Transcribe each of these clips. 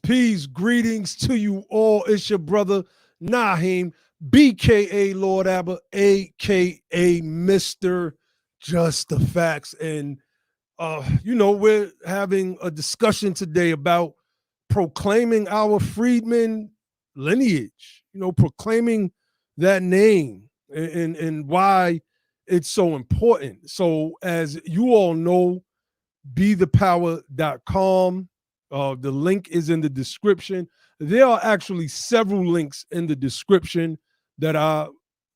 Peace, greetings to you all. It's your brother Naheem, BKA Lord Abba, AKA Mr. Just the Facts. And, we're having a discussion today about proclaiming our freedmen lineage, proclaiming that name and why it's so important. So as you all know, BETHEPOWER.com. The link is in the description. There are actually several links in the description that I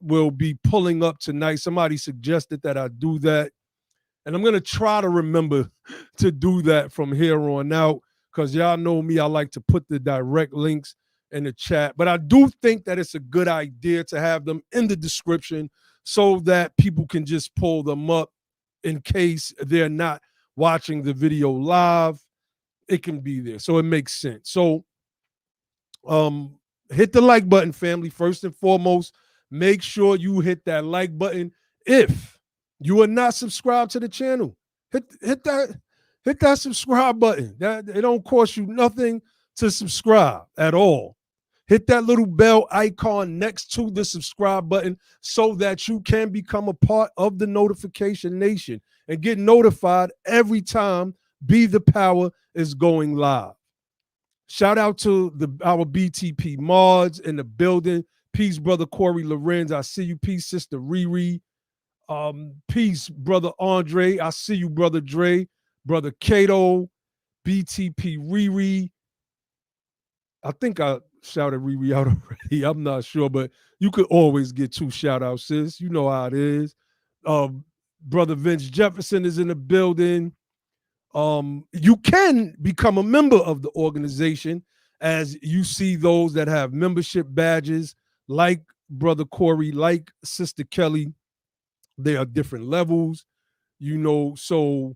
will be pulling up tonight. Somebody suggested that I do that. And I'm going to try to remember to do that from here on out because y'all know me. I like to put the direct links in the chat. But I do think that it's a good idea to have them in the description so that people can just pull them up in case they're not watching the video live. It can be there. So it makes sense. So hit the like button, family. First and foremost, make sure you hit that like button. If you are not subscribed to the channel, hit that subscribe button. It don't cost you nothing to subscribe at all. Hit that little bell icon next to the subscribe button so that you can become a part of the notification nation and get notified every time Be the Power is going live. Shout out to our BTP mods in the building. Peace, brother Corey Lorenz. I see you. Peace, sister Riri. Peace, brother Andre. I see you, brother Dre. Brother Kato. BTP Riri. I think I shouted Riri out already. I'm not sure, but you could always get 2 shout outs, sis. You know how it is. Brother Vince Jefferson is in the building. You can become a member of the organization as you see those that have membership badges like Brother Corey, like Sister Kelly. They are different levels, so,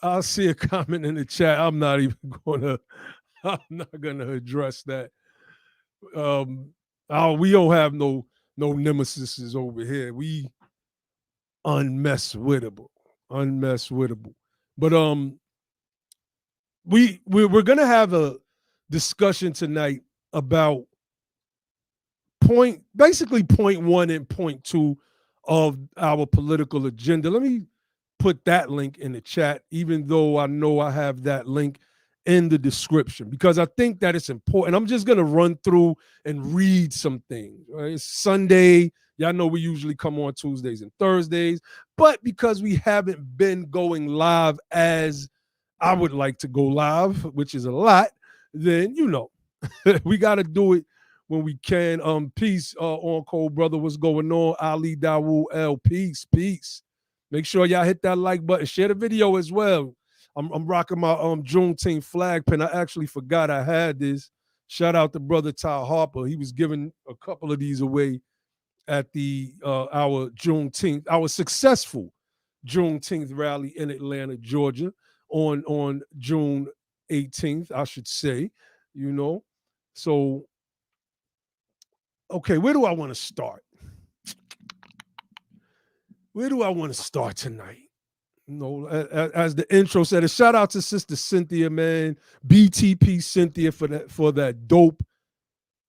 I'll see a comment in the chat. I'm not going to address that. We don't have no nemesis over here. We unmesswittable. But we're gonna have a discussion tonight about point 1 and point 2 of our political agenda. Let me put that link in the chat, even though I know I have that link in the description because I think that it's important. I'm just going to run through and read some things. Right? It's Sunday. Y'all know we usually come on Tuesdays and Thursdays, but because we haven't been going live as I would like to go live, which is a lot, then, we got to do it when we can. Peace on Cold Brother. What's going on? Ali Dawu L. Peace, peace. Make sure y'all hit that like button. Share the video as well. I'm rocking my Juneteenth flag pin. I actually forgot I had this. Shout out to brother Ty Harper. He was giving a couple of these away at our successful Juneteenth rally in Atlanta, Georgia, on June 18th, I should say. So okay, where do I want to start? Where do I want to start tonight? As the intro said, a shout out to Sister Cynthia, man, BTP Cynthia for that dope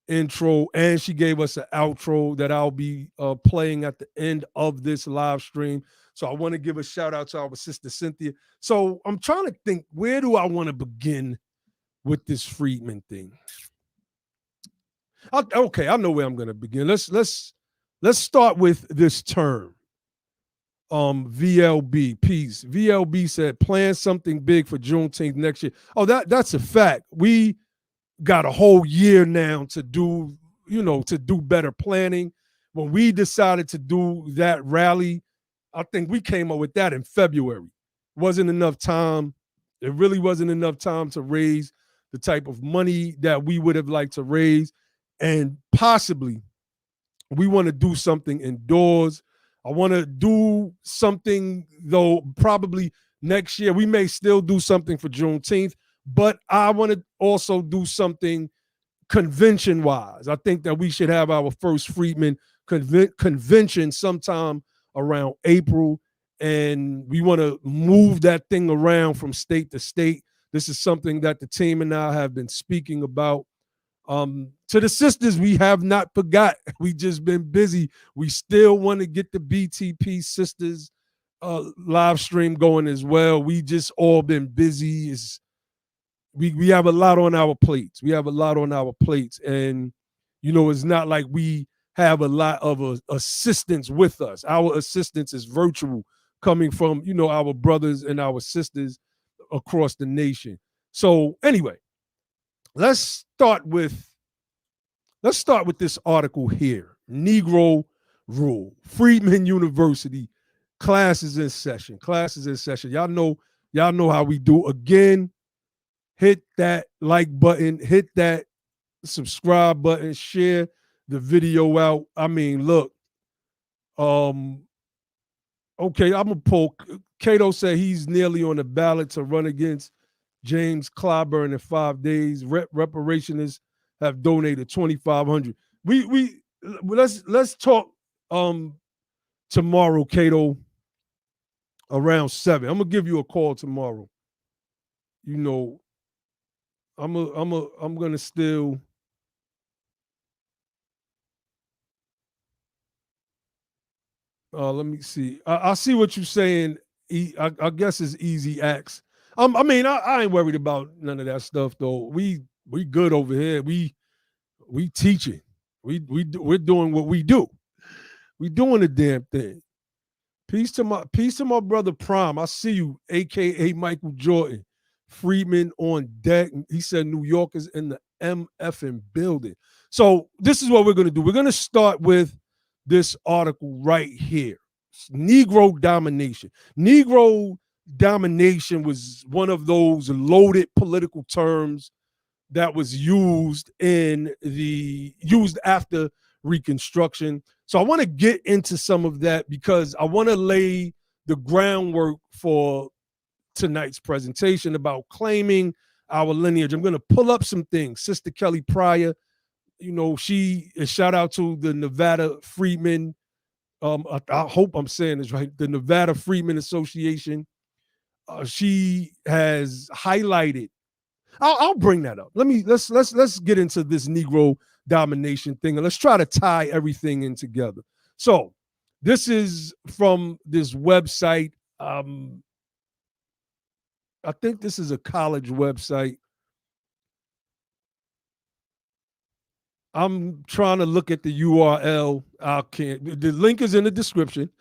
intro, and she gave us an outro that I'll be playing at the end of this live stream. So I want to give a shout out to our Sister Cynthia. So I'm trying to think, where do I want to begin with this Freedmen thing? Okay, I know where I'm going to begin. Let's start with this term. VLB, peace. VLB said, plan something big for Juneteenth next year. Oh, that's a fact. We got a whole year now to do better planning. When we decided to do that rally, I think we came up with that in February. Wasn't enough time. It really wasn't enough time to raise the type of money that we would have liked to raise. And possibly we want to do something indoors. I want to do something, though, probably next year. We may still do something for Juneteenth, but I want to also do something convention-wise. I think that we should have our first Freedmen convention sometime around April, and we want to move that thing around from state to state. This is something that the team and I have been speaking about. To the sisters, we have not forgot. We just been busy. We still want to get the BTP sisters live stream going as well. We just all been busy. We have a lot on our plates. And it's not like we have a lot of assistance with us. Our assistance is virtual, coming from our brothers and our sisters across the nation. So anyway, let's start with this article here. Negro Rule. Freedmen University. Classes in session. Y'all know how we do. Again, hit that like button, hit that subscribe button, share the video out. I mean, look. Okay, I'm gonna pull. Cato said he's nearly on the ballot to run against James Clyburn in 5 days. Reparationists have donated $2,500. Let's talk tomorrow, Cato, around 7. I'm gonna give you a call tomorrow. I'm gonna still. Let me see. I see what you're saying. I guess it's easy acts. I ain't worried about none of that stuff though. We good over here. We teaching. We're doing what we do. We doing the damn thing. Peace to my brother Prime. I see you, aka Michael Jordan. Freedmen on deck. He said New York is in the MFing building. So this is what we're gonna do. We're gonna start with this article right here. Negro Domination. Negro Domination was one of those loaded political terms that was used after Reconstruction. So I want to get into some of that because I want to lay the groundwork for tonight's presentation about claiming our lineage. I'm going to pull up some things. Sister Kelly Pryor, she shout out to the Nevada Freedmen. I hope I'm saying this right. The Nevada Freedmen Association. She has highlighted. I'll bring that up. Let's get into this Negro domination thing and let's try to tie everything in together. So this is from this website. I think this is a college website. I'm trying to look at the URL. I can't. The link is in the description.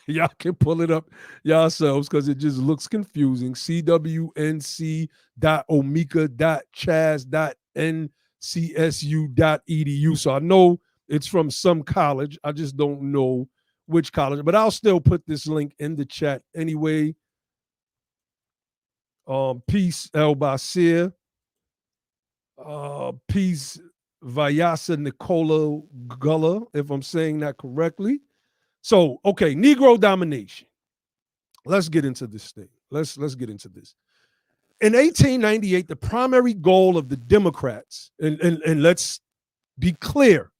Y'all can pull it up yourselves because it just looks confusing. cwnc.omeka.chaz.ncsu.edu. So I know it's from some college. I just don't know which college, but I'll still put this link in the chat anyway. Peace, El Basir. Peace, Vayasa Nicola Gullah, if I'm saying that correctly. So, okay, Negro domination. Let's get into this thing. Let's get into this. In 1898, the primary goal of the Democrats, and let's be clear,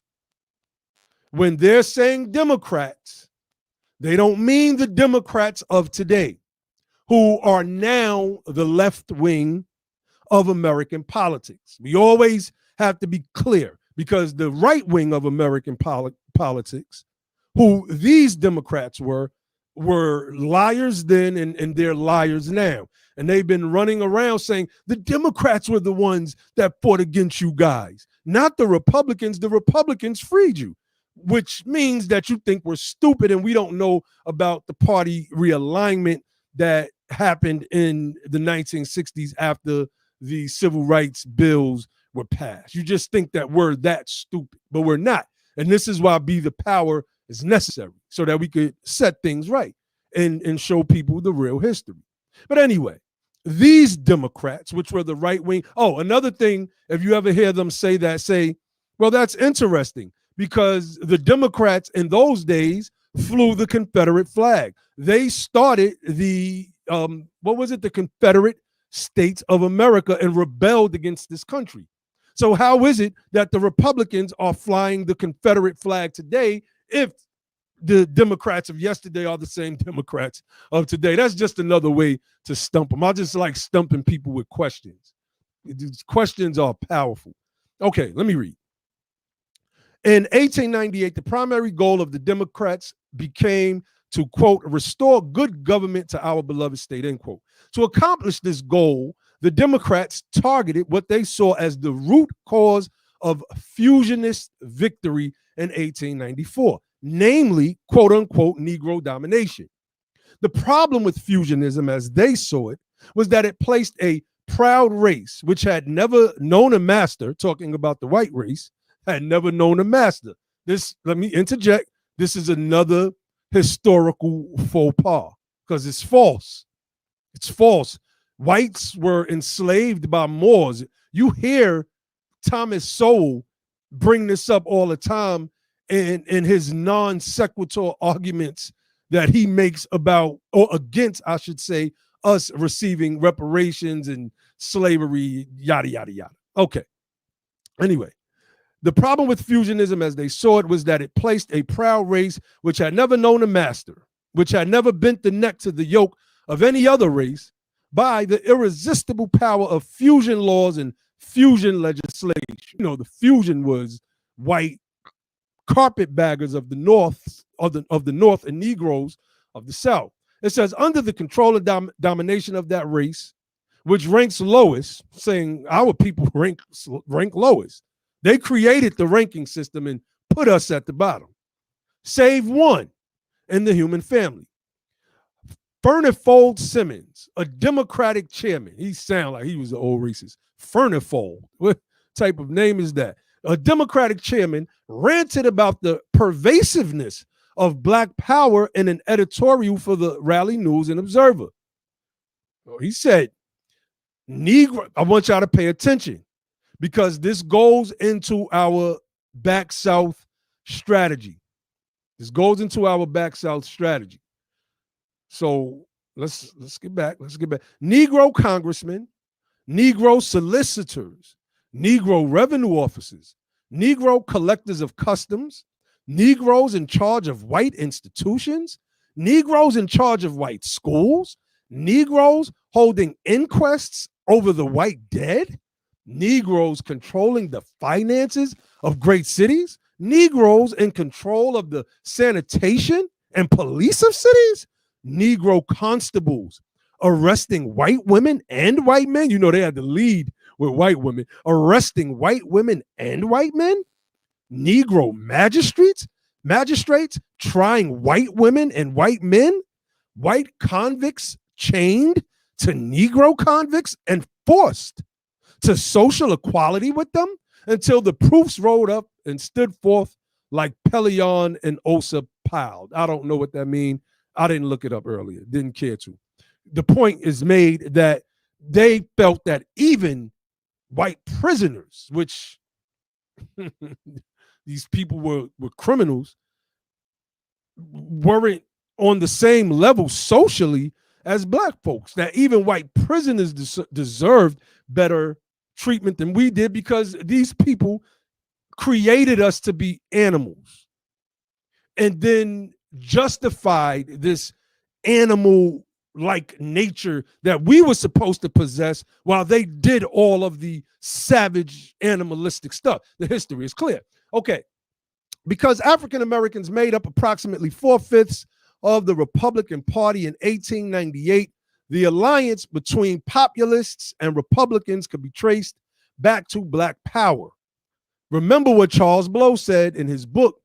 when they're saying Democrats, they don't mean the Democrats of today, who are now the left wing of American politics. We always have to be clear, because the right wing of American politics, who these Democrats were liars then and they're liars now. And they've been running around saying the Democrats were the ones that fought against you guys, not the Republicans. The Republicans freed you, which means that you think we're stupid and we don't know about the party realignment that happened in the 1960s after the civil rights bills were passed. You just think that we're that stupid, but we're not. And this is why Be the Power is necessary, so that we could set things right and show people the real history. But anyway, these Democrats, which were the right wing. Oh, another thing, if you ever hear them say that, say, well, that's interesting, because the Democrats in those days flew the Confederate flag. They started the, the Confederate States of America and rebelled against this country. So how is it that the Republicans are flying the Confederate flag today if the Democrats of yesterday are the same Democrats of today? That's just another way to stump them. I just like stumping people with questions. These questions are powerful. Okay, let me read. In 1898, the primary goal of the Democrats became to, quote, restore good government to our beloved state, end quote. To accomplish this goal, the Democrats targeted what they saw as the root cause of fusionist victory in 1894, namely, quote unquote, Negro domination. The problem with fusionism, as they saw it, was that it placed a proud race, which had never known a master, talking about the white race, had never known a master. This, let me interject, this is another historical faux pas, because it's false. It's false. Whites were enslaved by Moors. You hear Thomas Sowell bring this up all the time in his non sequitur arguments that he makes about, or against, I should say, us receiving reparations and slavery, yada, yada, yada. Okay. Anyway, the problem with fusionism, as they saw it, was that it placed a proud race which had never known a master, which had never bent the neck to the yoke of any other race, by the irresistible power of fusion laws and fusion legislation. You know, the fusion was white carpetbaggers of the North, of the North, and Negroes of the South. It says, under the control and domination of that race, which ranks lowest, saying our people rank lowest. They created the ranking system and put us at the bottom. Save one in the human family. Furnifold Simmons, a Democratic chairman. He sounded like he was an old racist. Furnifold. What type of name is that? A Democratic chairman ranted about the pervasiveness of Black power in an editorial for the Raleigh News and Observer. He said, Negro, I want y'all to pay attention, because this goes into our Back South strategy. This goes into our Back South strategy. So let's get back. Let's get back. Negro congressmen, Negro solicitors, Negro revenue officers, Negro collectors of customs, Negroes in charge of white institutions, Negroes in charge of white schools, Negroes holding inquests over the white dead, Negroes controlling the finances of great cities, Negroes in control of the sanitation and police of cities, Negro constables arresting white women and white men. You know, they had to lead with white women, arresting white women and white men, Negro magistrates trying white women and white men, white convicts chained to Negro convicts and forced to social equality with them until the proofs rolled up and stood forth like Pelion and Osa piled. I don't know what that means. I didn't look it up earlier. Didn't care to. The point is made that they felt that even white prisoners, which these people were criminals, weren't on the same level socially as black folks, that even white prisoners deserved better treatment than we did because these people created us to be animals and then justified this animal like nature that we were supposed to possess while they did all of the savage animalistic stuff. The history is clear. Okay, because African Americans made up approximately 4/5 of the Republican Party in 1898, the alliance between populists and Republicans could be traced back to Black Power. Remember what Charles Blow said in his book.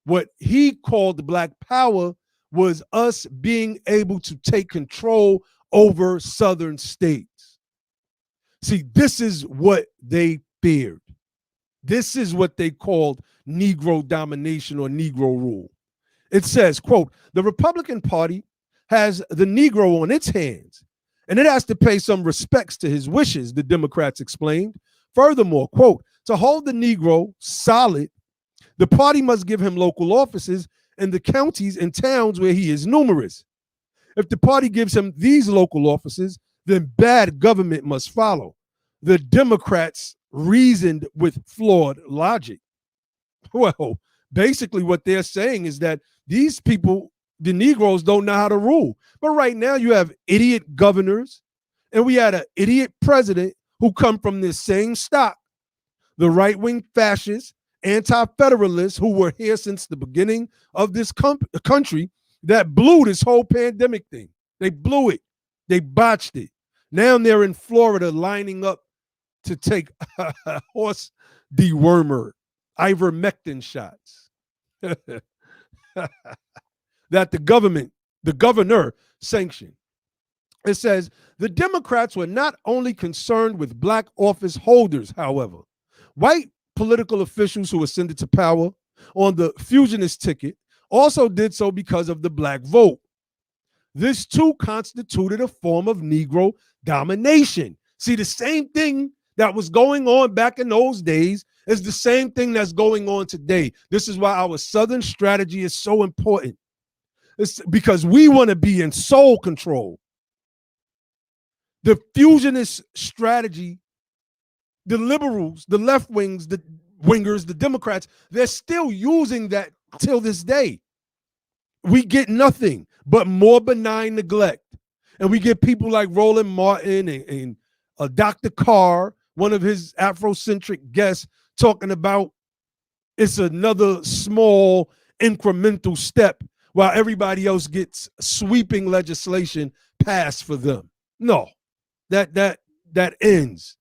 What he called Black Power was us being able to take control over Southern states. See, this is what they feared. This is what they called Negro domination or Negro rule. It says, quote, the Republican Party has the Negro on its hands, and it has to pay some respects to his wishes, the Democrats explained. Furthermore, quote, to hold the Negro solid, the party must give him local offices in the counties and towns where he is numerous. If the party gives him these local offices, then bad government must follow. The Democrats reasoned with flawed logic. Well, basically what they're saying is that these people, the Negroes, don't know how to rule. But right now you have idiot governors and we had an idiot president who come from this same stock, the right-wing fascists, anti-federalists who were here since the beginning of this country that blew this whole pandemic thing. They blew it. They botched it. Now they're in Florida lining up to take horse dewormer, ivermectin shots that the governor sanctioned. It says, the Democrats were not only concerned with black office holders, however. White political officials who ascended to power on the fusionist ticket also did so because of the black vote. This too constituted a form of Negro domination. See, the same thing that was going on back in those days is the same thing that's going on today. This is why our Southern strategy is so important. It's because we want to be in soul control. The fusionist strategy, the liberals, the left wings, the wingers, the Democrats, they're still using that till this day. We get nothing but more benign neglect. And we get people like Roland Martin and Dr. Carr, one of his Afrocentric guests, talking about it's another small incremental step while everybody else gets sweeping legislation passed for them. No, that ends.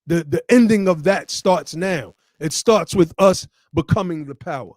The ending of that starts now. It starts with us becoming the power.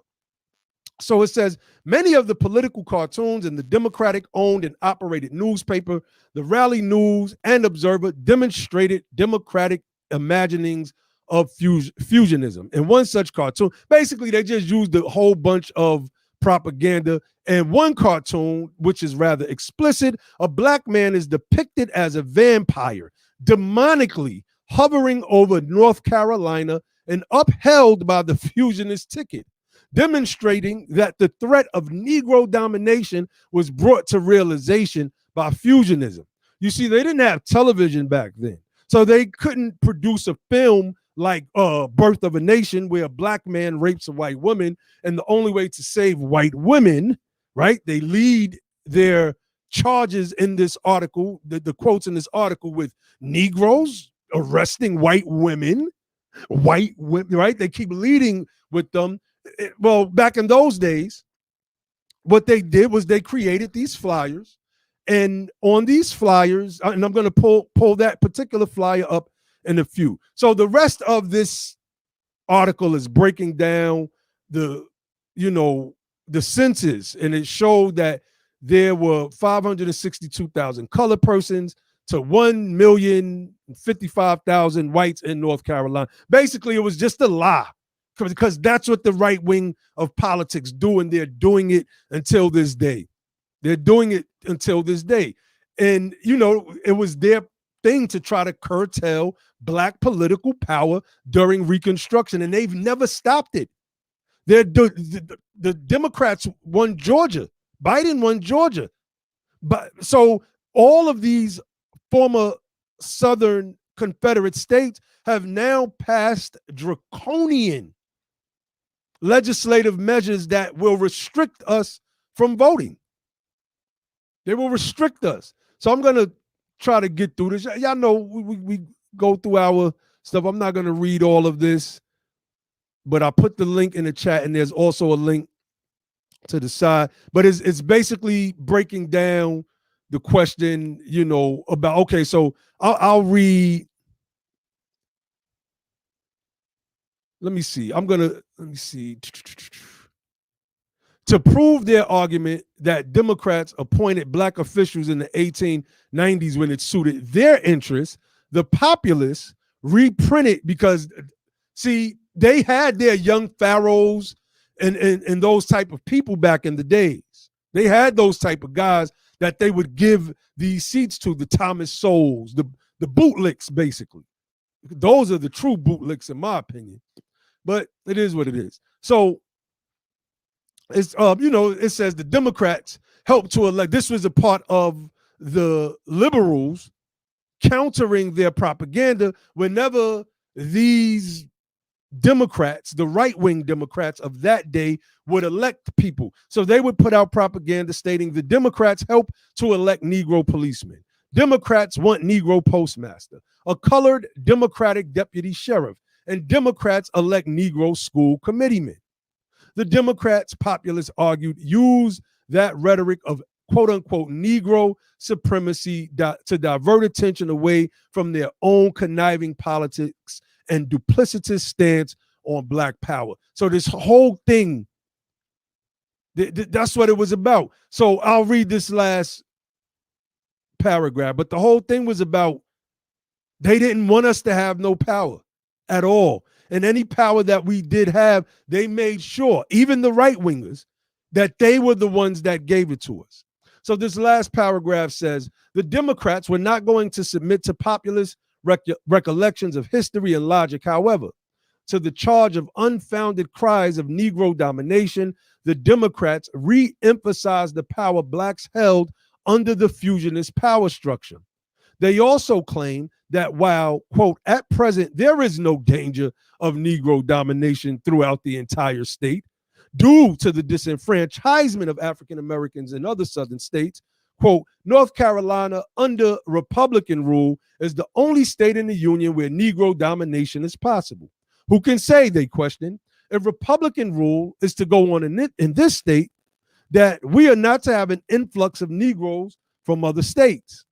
So it says, many of the political cartoons in the Democratic-owned and operated newspaper, the Raleigh News and Observer, demonstrated Democratic imaginings of fusionism. And one such cartoon, basically they just used a whole bunch of propaganda. And one cartoon, which is rather explicit, a black man is depicted as a vampire, demonically hovering over North Carolina and upheld by the fusionist ticket, demonstrating that the threat of Negro domination was brought to realization by fusionism. You see, they didn't have television back then, so they couldn't produce a film like Birth of a Nation where a black man rapes a white woman, and the only way to save white women, right, they lead their charges in this article, the quotes in this article, with Negroes arresting white women, right? They keep leading with them. Well, back in those days, what they did was they created these flyers, and on these flyers, and I'm going to pull that particular flyer up in a few. So the rest of this article is breaking down the you know the census, and it showed that there were 562,000 colored persons to 1,055,000 whites in North Carolina. Basically, it was just a lie, because that's what the right wing of politics do, and they're doing it until this day. They're doing it until this day. And, it was their thing to try to curtail black political power during Reconstruction, and they've never stopped it. The Democrats won Georgia. Biden won Georgia. But so all of these former Southern Confederate states have now passed draconian legislative measures that will restrict us from voting. They will restrict us. So I'm going to try to get through this. Y'all know we go through our stuff. I'm not going to read all of this, but I put the link in the chat, and there's also a link to the side. But it's basically breaking down the question, about, okay, so I'll read. Let me see. To prove their argument that Democrats appointed black officials in the 1890s when it suited their interests, the populists reprinted, because, see, they had their young pharaohs and those type of people back in the days. They had those type of guys that they would give these seats to, the Thomas Sowells, the bootlicks, basically. Those are the true bootlicks, in my opinion. But it is what it is. So it's it says the Democrats helped to elect. This was a part of the liberals countering their propaganda whenever these Democrats, the right-wing Democrats of that day, would elect people. So they would put out propaganda stating the Democrats help to elect Negro policemen. Democrats want Negro postmaster, a colored Democratic deputy sheriff, and Democrats elect Negro school committeemen. The Democrats, populists argued, use that rhetoric of quote-unquote Negro supremacy to divert attention away from their own conniving politics and duplicitous stance on black power. So this whole thing, that's what it was about. So I'll read this last paragraph, but the whole thing was about they didn't want us to have no power at all. And any power that we did have, they made sure, even the right-wingers, that they were the ones that gave it to us. So this last paragraph says, the Democrats were not going to submit to populist recollections of history and logic. However, to the charge of unfounded cries of Negro domination, the Democrats re-emphasized the power blacks held under the fusionist power structure. They also claim that while, quote, at present, there is no danger of Negro domination throughout the entire state, due to the disenfranchisement of African Americans in other Southern states, quote, North Carolina under Republican rule is the only state in the Union where Negro domination is possible. Who can say, they question, if Republican rule is to go on in this state, that we are not to have an influx of Negroes from other states.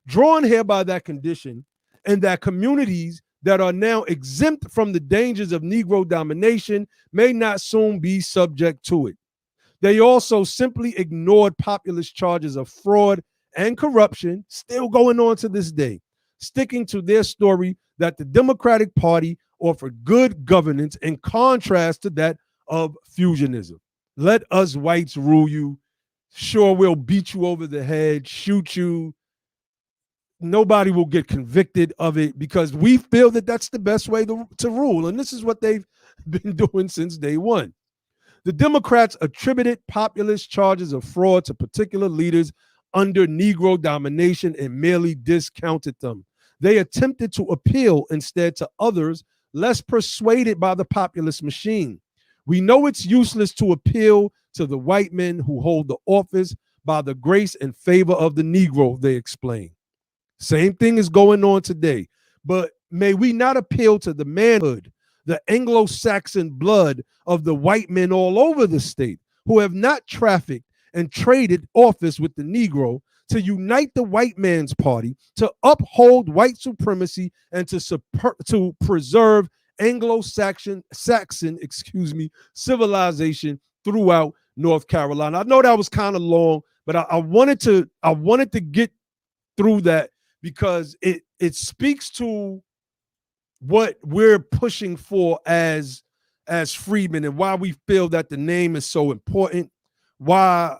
Drawn here by that condition, and that communities that are now exempt from the dangers of Negro domination may not soon be subject to it. They also simply ignored populist charges of fraud and corruption, still going on to this day, sticking to their story that the Democratic Party offered good governance in contrast to that of fusionism. Let us whites rule you. Sure, we'll beat you over the head, shoot you. Nobody will get convicted of it because we feel that that's the best way to rule. And this is what they've been doing since day one. The Democrats attributed populist charges of fraud to particular leaders under Negro domination and merely discounted them. They attempted to appeal instead to others less persuaded by the populist machine. We know it's useless to appeal to the white men who hold the office by the grace and favor of the Negro, they explain. Same thing is going on today. But may we not appeal to the manhood, the Anglo-Saxon blood of the white men all over the state who have not trafficked and traded office with the Negro, to unite the white man's party, to uphold white supremacy, and to preserve Anglo-Saxon, civilization throughout North Carolina. I know that was kind of long, but I wanted to get through that because it speaks to what we're pushing for as freedmen and why we feel that the name is so important. Why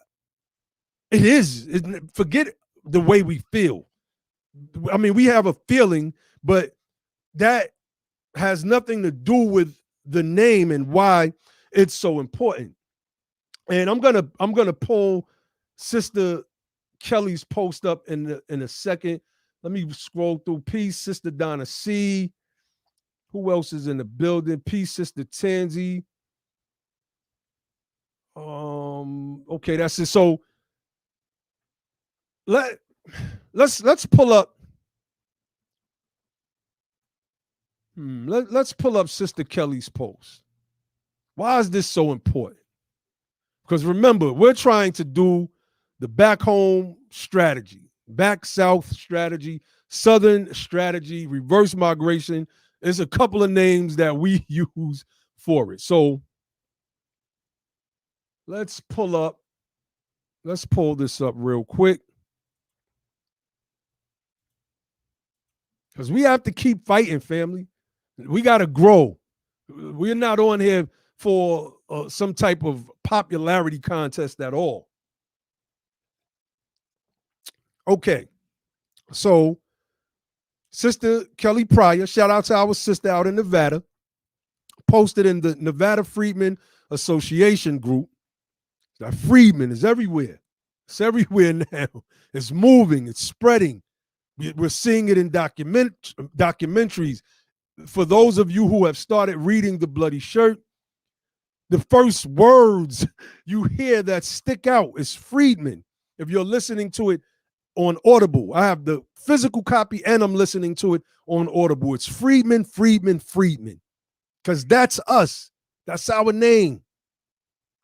it is. Forget the way we feel. I mean, we have a feeling, but that has nothing to do with the name and why it's so important. And I'm gonna pull Sister Kelly's post up in a second. Let me scroll through. Peace, Sister Donna C. Who else is in the building? Peace, Sister Tansy. Okay, that's it. So let's pull up. Let's pull up Sister Kelly's post. Why is this so important? Because remember, we're trying to do the back home strategy, back south strategy, southern strategy, reverse migration. There's a couple of names that we use for it. So let's pull this up real quick. Because we have to keep fighting, family. We got to grow. We're not on here for some type of popularity contest at all. Okay. So, Sister Kelly Pryor, shout out to our sister out in Nevada, posted in the Nevada Freedmen Association group. That Freedmen is everywhere. It's everywhere now. It's moving. It's spreading. We're seeing it in documentaries. For those of you who have started reading The Bloody Shirt, the first words you hear that stick out is Freedmen. If you're listening to it on Audible, I have the physical copy and I'm listening to it on Audible. It's Freedmen, Freedmen, Freedmen. Because that's us. That's our name.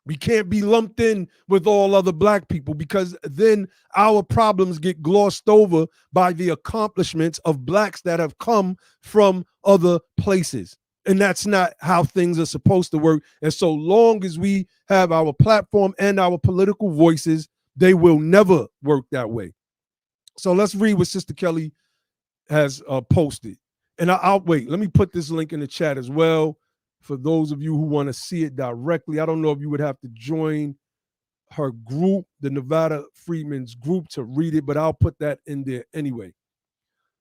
We can't be lumped in with all other black people because then our problems get glossed over by the accomplishments of blacks that have come from other places. And that's not how things are supposed to work. And so long as we have our platform and our political voices, they will never work that way. So let's read what Sister Kelly has posted. And I'll wait. Let me put this link in the chat as well. For those of you who want to see it directly, I don't know if you would have to join her group, the Nevada Freedmen's group, to read it, but I'll put that in there anyway.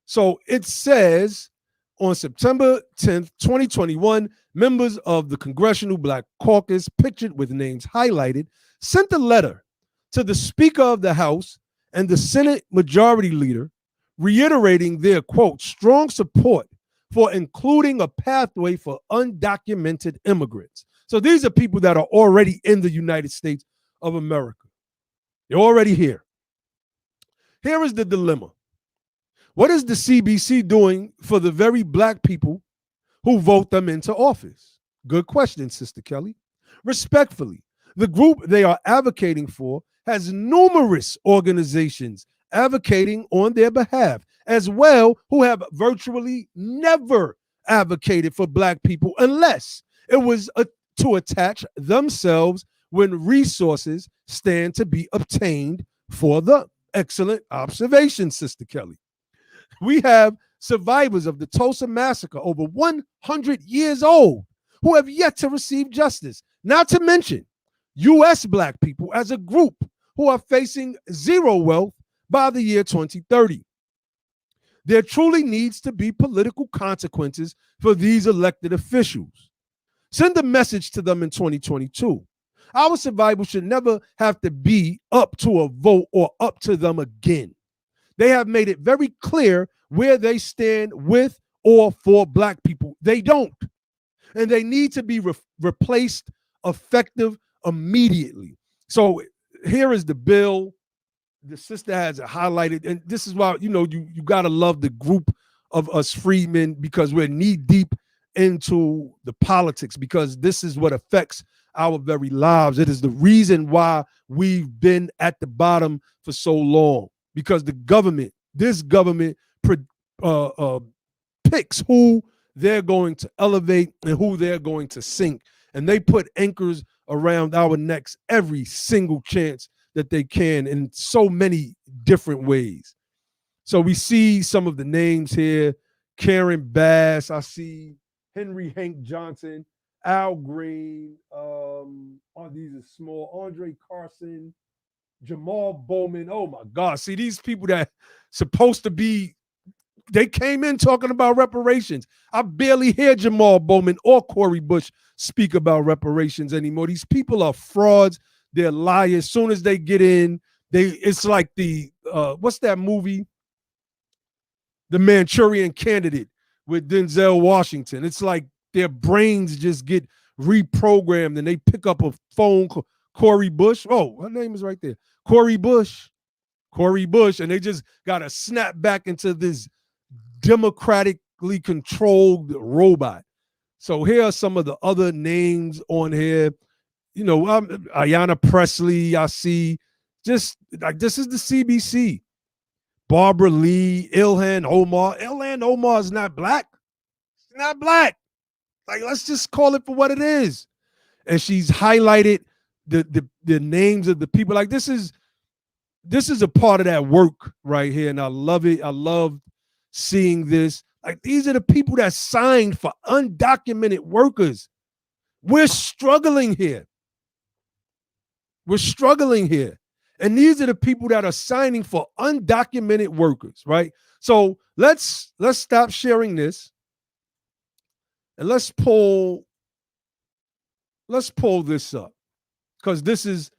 So it says, on September 10th, 2021, members of the Congressional Black Caucus, pictured with names highlighted, sent a letter to the Speaker of the House and the Senate Majority Leader, reiterating their, quote, strong support for including a pathway for undocumented immigrants. So these are people that are already in the United States of America. They're already here. Here is the dilemma. What is the CBC doing for the very black people who vote them into office? Good question, Sister Kelly. Respectfully, the group they are advocating for has numerous organizations advocating on their behalf, as well, who have virtually never advocated for black people unless it was to attach themselves when resources stand to be obtained for them. Excellent observation, Sister Kelly. We have survivors of the Tulsa Massacre, over 100 years old, who have yet to receive justice, not to mention U.S. black people as a group who are facing zero wealth by the year 2030. There truly needs to be political consequences for these elected officials. Send a message to them in 2022. Our survival should never have to be up to a vote or up to them again. They have made it very clear where they stand with or for black people. They don't. And they need to be replaced effective immediately. So here is the bill. The sister has it highlighted, and this is why you got to love the group of us freedmen, because we're knee deep into the politics, because this is what affects our very lives. It is the reason why we've been at the bottom for so long, because this government picks who they're going to elevate and who they're going to sink. And they put anchors around our necks every single chance that they can in so many different ways. So we see some of the names here: Karen Bass, I see Henry Hank Johnson, Al Green, these are small, Andre Carson, Jamal Bowman. Oh my God. See, these people that supposed to be, they came in talking about reparations. I barely hear Jamal Bowman or Corey Bush speak about reparations anymore. These people are frauds. They're liars. As soon as they get in, it's like the what's that movie? The Manchurian Candidate with Denzel Washington. It's like their brains just get reprogrammed and they pick up a phone. Corey Bush. Oh, her name is right there. Corey Bush. And they just got to snap back into this democratically controlled robot. So here are some of the other names on here. You know, Ayanna Presley, I see. Just like, this is the CBC. Barbara Lee, Ilhan Omar. Ilhan Omar is not black. She's not black. Like, let's just call it for what it is. And she's highlighted the names of the people. Like, this is a part of that work right here, and I love it. I love seeing this. Like, these are the people that signed for undocumented workers. We're struggling here. And these are the people that are signing for undocumented workers, right? So let's stop sharing this and let's pull this up, because this is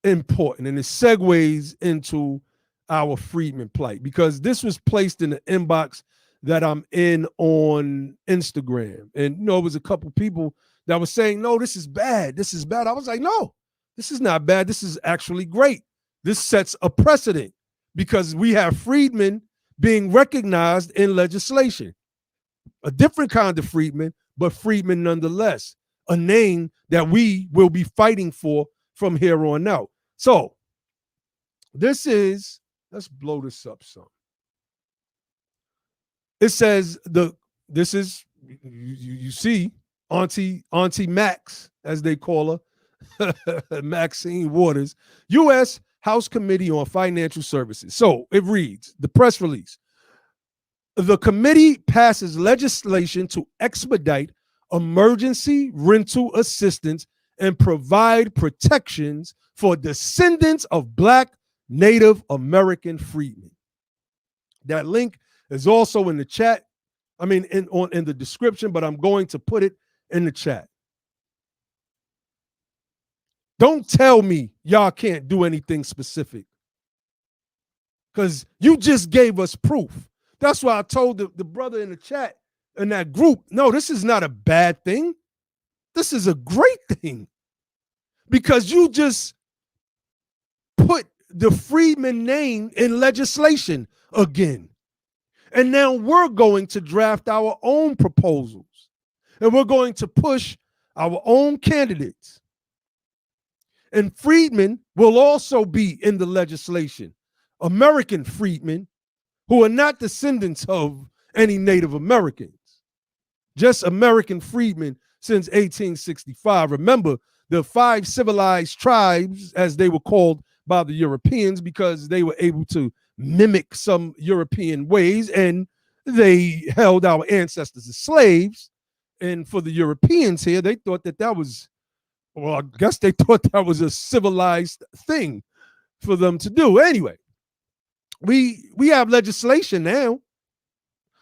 important and it segues into our freedmen plight, because this was placed in the inbox that I'm in on Instagram. And you know, it was a couple people that was saying, no, this is bad. I was like, no, this is not bad. This is actually great. This sets a precedent because we have freedmen being recognized in legislation. A different kind of freedmen, but freedmen nonetheless. A name that we will be fighting for from here on out. So this is, let's blow this up some. It says this is, you see Auntie Max, as they call her, Maxine Waters, U.S. House Committee on Financial Services. So it reads, the press release: the committee passes legislation to expedite emergency rental assistance and provide protections for descendants of Black Native American freedmen. That link is also in the chat. I mean, in the description, but I'm going to put it in the chat. Don't tell me y'all can't do anything specific, because you just gave us proof. That's why I told the brother in the chat, in that group, no, this is not a bad thing. This is a great thing, because you just put the freedmen name in legislation again. And now we're going to draft our own proposals, and we're going to push our own candidates. And freedmen will also be in the legislation. American freedmen who are not descendants of any Native Americans, just American freedmen since 1865. Remember, the 5 civilized tribes, as they were called by the Europeans, because they were able to mimic some European ways, and they held our ancestors as slaves. And for the Europeans here, they thought that was, well, I guess they thought that was a civilized thing for them to do. Anyway, we have legislation now.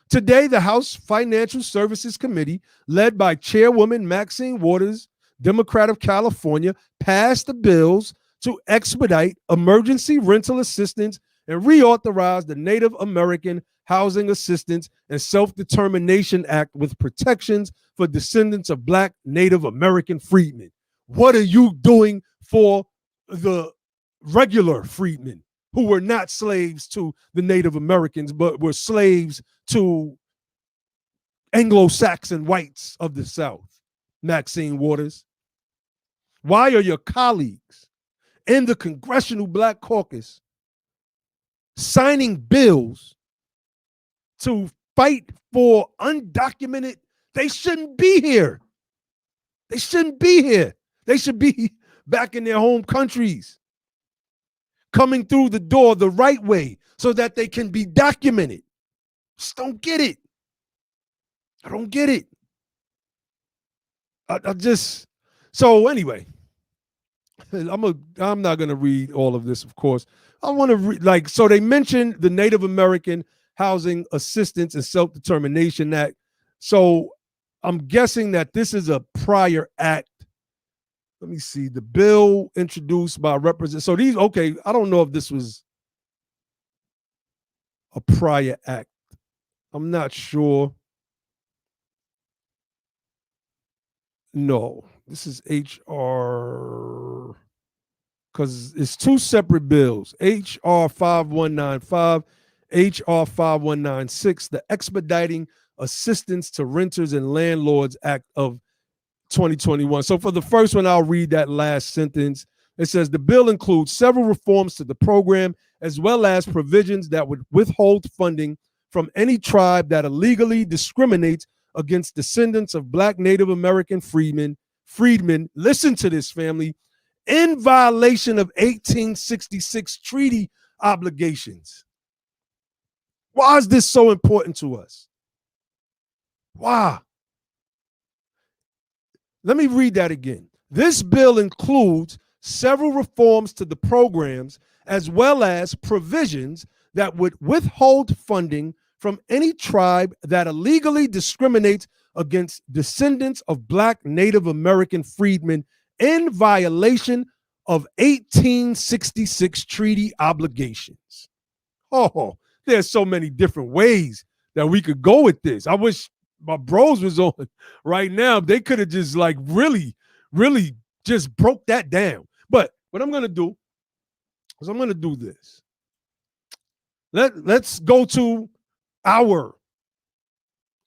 Today, the House Financial Services Committee, led by Chairwoman Maxine Waters, Democrat of California, passed the bills to expedite emergency rental assistance and reauthorize the Native American Housing Assistance and Self-Determination Act with protections for descendants of Black Native American freedmen. What are you doing for the regular freedmen who were not slaves to the Native Americans, but were slaves to Anglo-Saxon whites of the South? Maxine Waters, why are your colleagues in the Congressional Black Caucus signing bills to fight for undocumented They shouldn't be here. They shouldn't be here. They should be back in their home countries, coming through the door the right way so that they can be documented. Just don't get it. I don't get it. I just, so anyway, I'm not gonna read all of this, of course. I want to read, so they mentioned the Native American Housing Assistance and Self-Determination Act. So I'm guessing that this is a prior act. Let me see. The bill introduced by Representative. So these, okay, I don't know if this was a prior act. I'm not sure. No, this is HR, because it's two separate bills, HR 5195, HR 5196, the Expediting Assistance to Renters and Landlords Act of 2021. So for the first one, I'll read that last sentence. It says the bill includes several reforms to the program, as well as provisions that would withhold funding from any tribe that illegally discriminates against descendants of Black Native American freedmen, listen to this, family, in violation of 1866 treaty obligations. Why is this so important to us? Why? Let me read that again. This bill includes several reforms to the programs, as well as provisions that would withhold funding from any tribe that illegally discriminates against descendants of Black Native American freedmen in violation of 1866 treaty obligations. Oh, there's so many different ways that we could go with this. I wish my bros was on right now. They could have just really just broke that down. But what I'm going to do is I'm going to do this. Let's go to our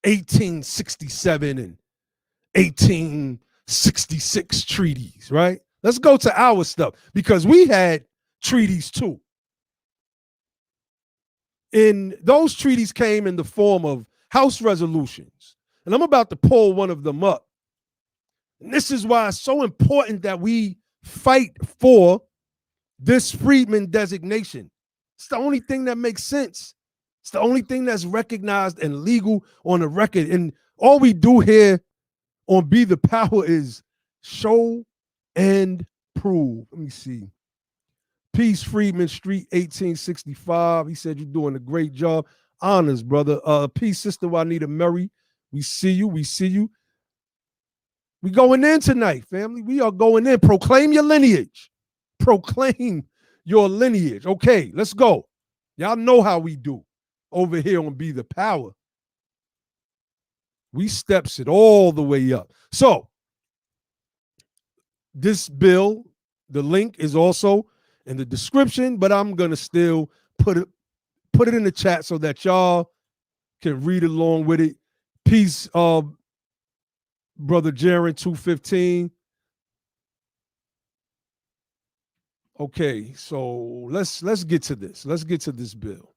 1867 and 1866 treaties, right? Let's go to our stuff, because we had treaties too. And those treaties came in the form of House resolutions. And I'm about to pull one of them up. And this is why it's so important that we fight for this Freedmen designation. It's the only thing that makes sense. It's the only thing that's recognized and legal on the record. And all we do here on Be the Power is show and prove. Let me see. Peace, Freedman Street, 1865. He said, you're doing a great job. Honors, brother. Peace, Sister Juanita Murray. We see you. We see you. We going in tonight, family. We are going in. Proclaim your lineage. Proclaim your lineage. Okay, let's go. Y'all know how we do over here on Be the Power. We steps it all the way up. So this bill, the link is also in the description, but I'm gonna still put it in the chat so that y'all can read along with it. Peace, Brother Jaron 215. Okay, so let's get to this. Let's get to this bill.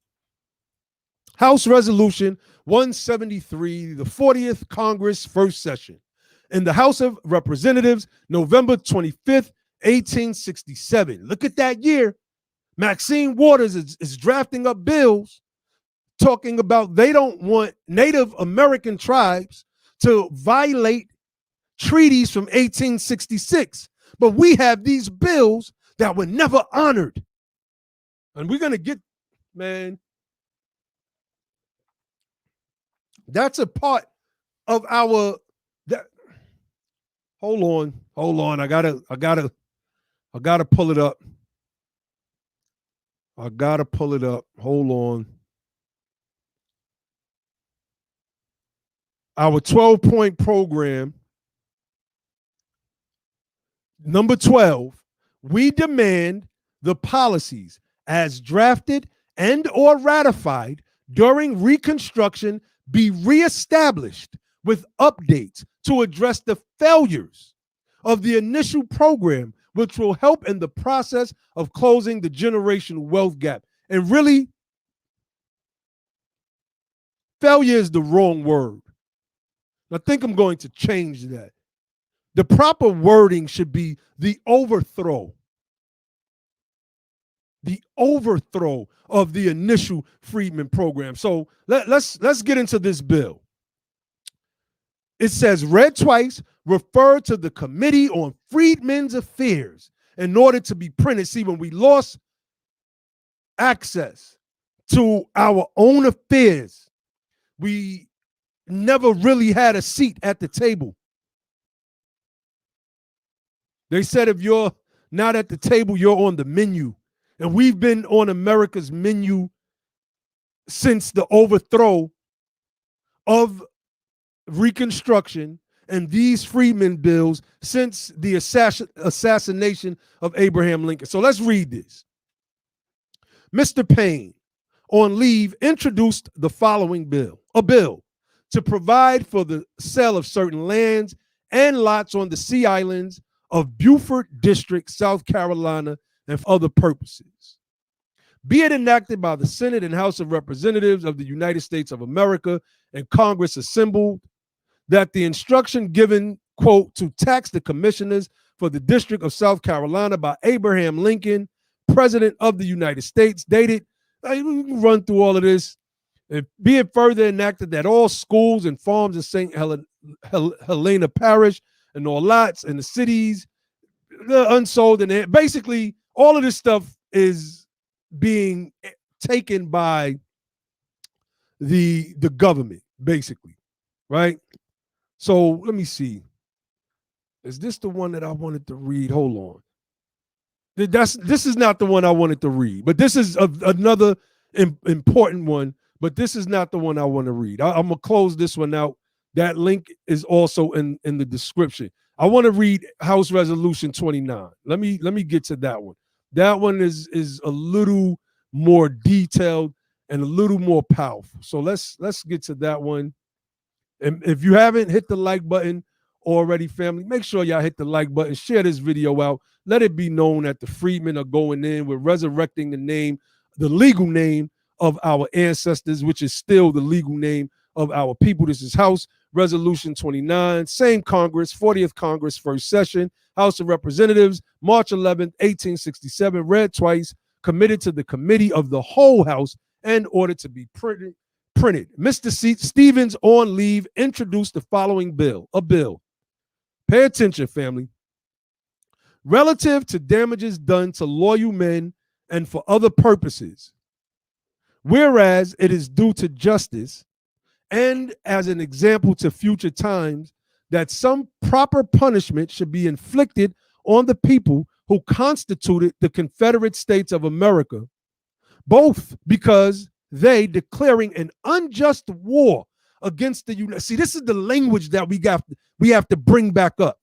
House Resolution 173, the 40th Congress, first session. In the House of Representatives, November 25th, 1867. Look at that year. Maxine Waters is drafting up bills talking about they don't want Native American tribes to violate treaties from 1866. But we have these bills that were never honored. And we're going to get, man, that's a part of our, hold on. I gotta pull it up. Hold on. Our 12-point program, number 12, we demand the policies as drafted and or ratified during Reconstruction be reestablished with updates to address the failures of the initial program, which will help in the process of closing the generational wealth gap. And really, failure is the wrong word. I think I'm going to change that. The proper wording should be the overthrow of the initial Freedmen program. So let's get into this bill. It says, read twice, refer to the Committee on Freedmen's Affairs in order to be printed. See, when we lost access to our own affairs, we never really had a seat at the table. They said if you're not at the table, you're on the menu. And we've been on America's menu since the overthrow of Reconstruction and these Freedmen bills since the assassination of Abraham Lincoln. So let's read this. Mr. Payne, on leave, introduced the following bill, a bill to provide for the sale of certain lands and lots on the Sea Islands of Beaufort District, South Carolina, and for other purposes. Be it enacted by the Senate and House of Representatives of the United States of America and Congress assembled that the instruction given, quote, to tax the commissioners for the District of South Carolina by Abraham Lincoln, President of the United States, dated, we can run through all of this, and be it further enacted that all schools and farms in St. Helena Parish and all lots in the cities, the unsold, and basically all of this stuff is being taken by the government, basically, right? So let me see. Is this the one that I wanted to read? Hold on. This is not the one I wanted to read, but this is another important one, but this is not the one I want to read. I'm going to close this one out. That link is also in the description. I want to read House Resolution 29. Let me get to that one. That one is a little more detailed and a little more powerful. So let's get to that one. And if you haven't hit the like button already, family, make sure y'all hit the like button, share this video out. Let it be known that the Freedmen are going in. We're resurrecting the name, the legal name of our ancestors, which is still the legal name of our people. This is House Resolution 29, same Congress, 40th Congress, first session, House of Representatives, March 11th, 1867, read twice, committed to the Committee of the whole House and ordered to be printed. Mr. Stevens, on leave, introduced the following bill, a bill. Pay attention, family. Relative to damages done to loyal men and for other purposes, whereas it is due to justice and as an example to future times that some proper punishment should be inflicted on the people who constituted the Confederate States of America, both because they declaring an unjust war against the United. See, this is the language that we have to bring back up.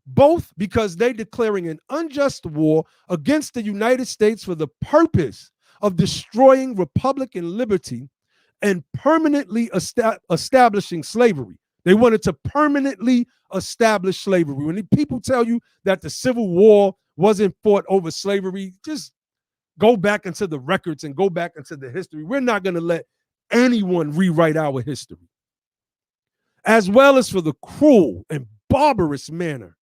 Both because they declaring an unjust war against the United States for the purpose of destroying Republican liberty and permanently establishing slavery. They wanted to permanently establish slavery. When people tell you that the Civil War wasn't fought over slavery, just go back into the records and go back into the history. We're not going to let anyone rewrite our history. As well as for the cruel and barbarous manner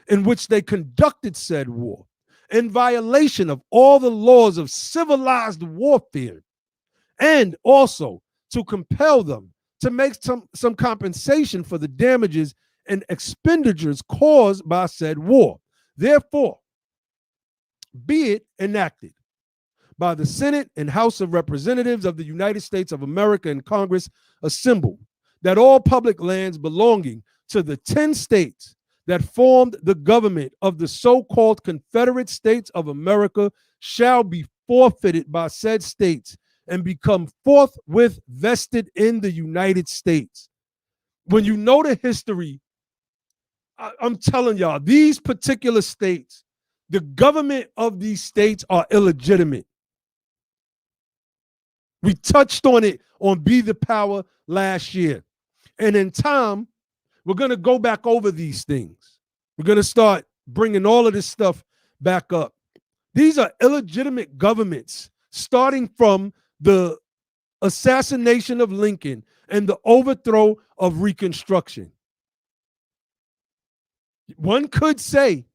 in which they conducted said war, in violation of all the laws of civilized warfare, and also to compel them to make some compensation for the damages and expenditures caused by said war. Therefore, be it enacted by the Senate and House of Representatives of the United States of America and Congress assembled, that all public lands belonging to the 10 states that formed the government of the so-called Confederate States of America shall be forfeited by said states and become forthwith vested in the United States. When you know the history, I'm telling y'all, these particular states, the government of these states are illegitimate. We touched on it on Be the Power last year. And in time, we're going to go back over these things. We're going to start bringing all of this stuff back up. These are illegitimate governments, starting from the assassination of Lincoln and the overthrow of Reconstruction. One could say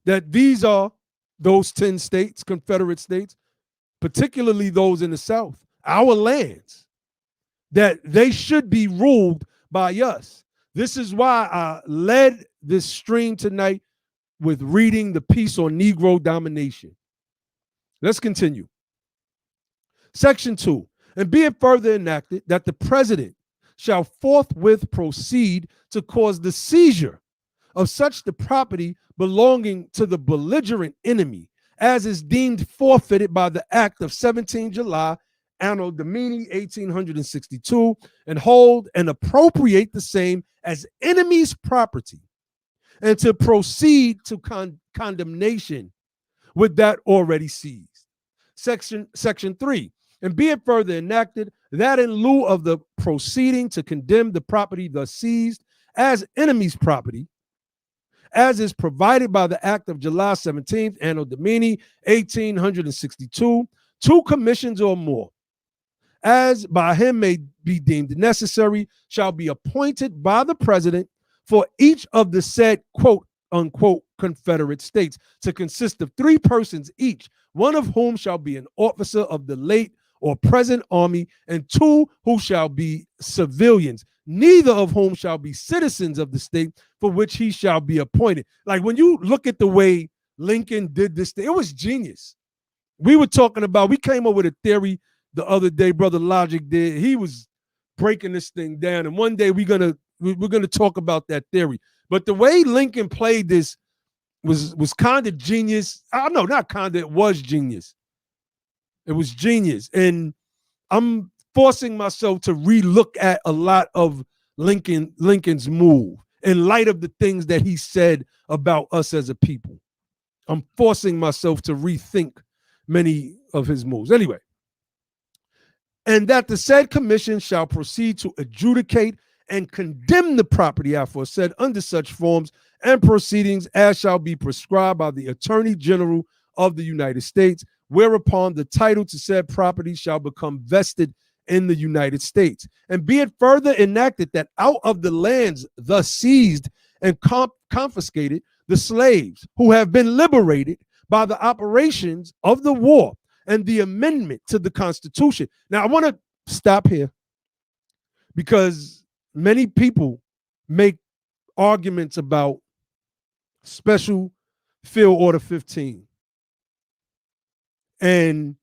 that these are those 10 states, Confederate states, particularly those in the South, our lands, that they should be ruled by us. This is why I led this stream tonight with reading the piece on Negro Domination. Let's continue. Section 2, and be it further enacted that the president shall forthwith proceed to cause the seizure of such the property belonging to the belligerent enemy as is deemed forfeited by the act of 17 July, Anno Domini 1862, and hold and appropriate the same as enemy's property, and to proceed to condemnation with that already seized. Section 3, and be it further enacted that in lieu of the proceeding to condemn the property thus seized as enemy's property, as is provided by the act of July 17th, Anno Domini 1862, 2 commissions or more, as by him may be deemed necessary, shall be appointed by the president for each of the said quote unquote Confederate states, to consist of 3 persons each, one of whom shall be an officer of the late or present army, and 2 who shall be civilians, neither of whom shall be citizens of the state for which he shall be appointed. Like, when you look at the way Lincoln did this thing, it was genius. We came up with a theory the other day, Brother Logic did. He was breaking this thing down, and one day we're gonna talk about that theory. But the way Lincoln played this was kind of genius. No, not kind of, it was genius. It was genius. And I'm forcing myself to relook at a lot of Lincoln's move in light of the things that he said about us as a people. I'm forcing myself to rethink many of his moves. Anyway, and that the said commission shall proceed to adjudicate and condemn the property aforesaid under such forms and proceedings as shall be prescribed by the Attorney General of the United States, whereupon the title to said property shall become vested in the United States. And be it further enacted that out of the lands thus seized and confiscated, the slaves who have been liberated by the operations of the war and the amendment to the Constitution. Now, I want to stop here because many people make arguments about Special Field Order 15 and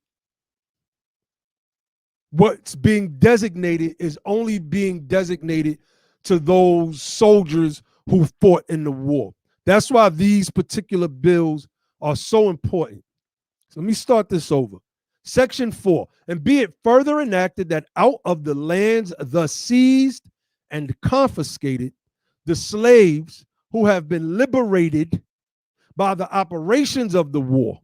what's being designated is only being designated to those soldiers who fought in the war. That's why these particular bills are so important. So let me start this over. Section 4, and be it further enacted that out of the lands thus seized and confiscated, the slaves who have been liberated by the operations of the war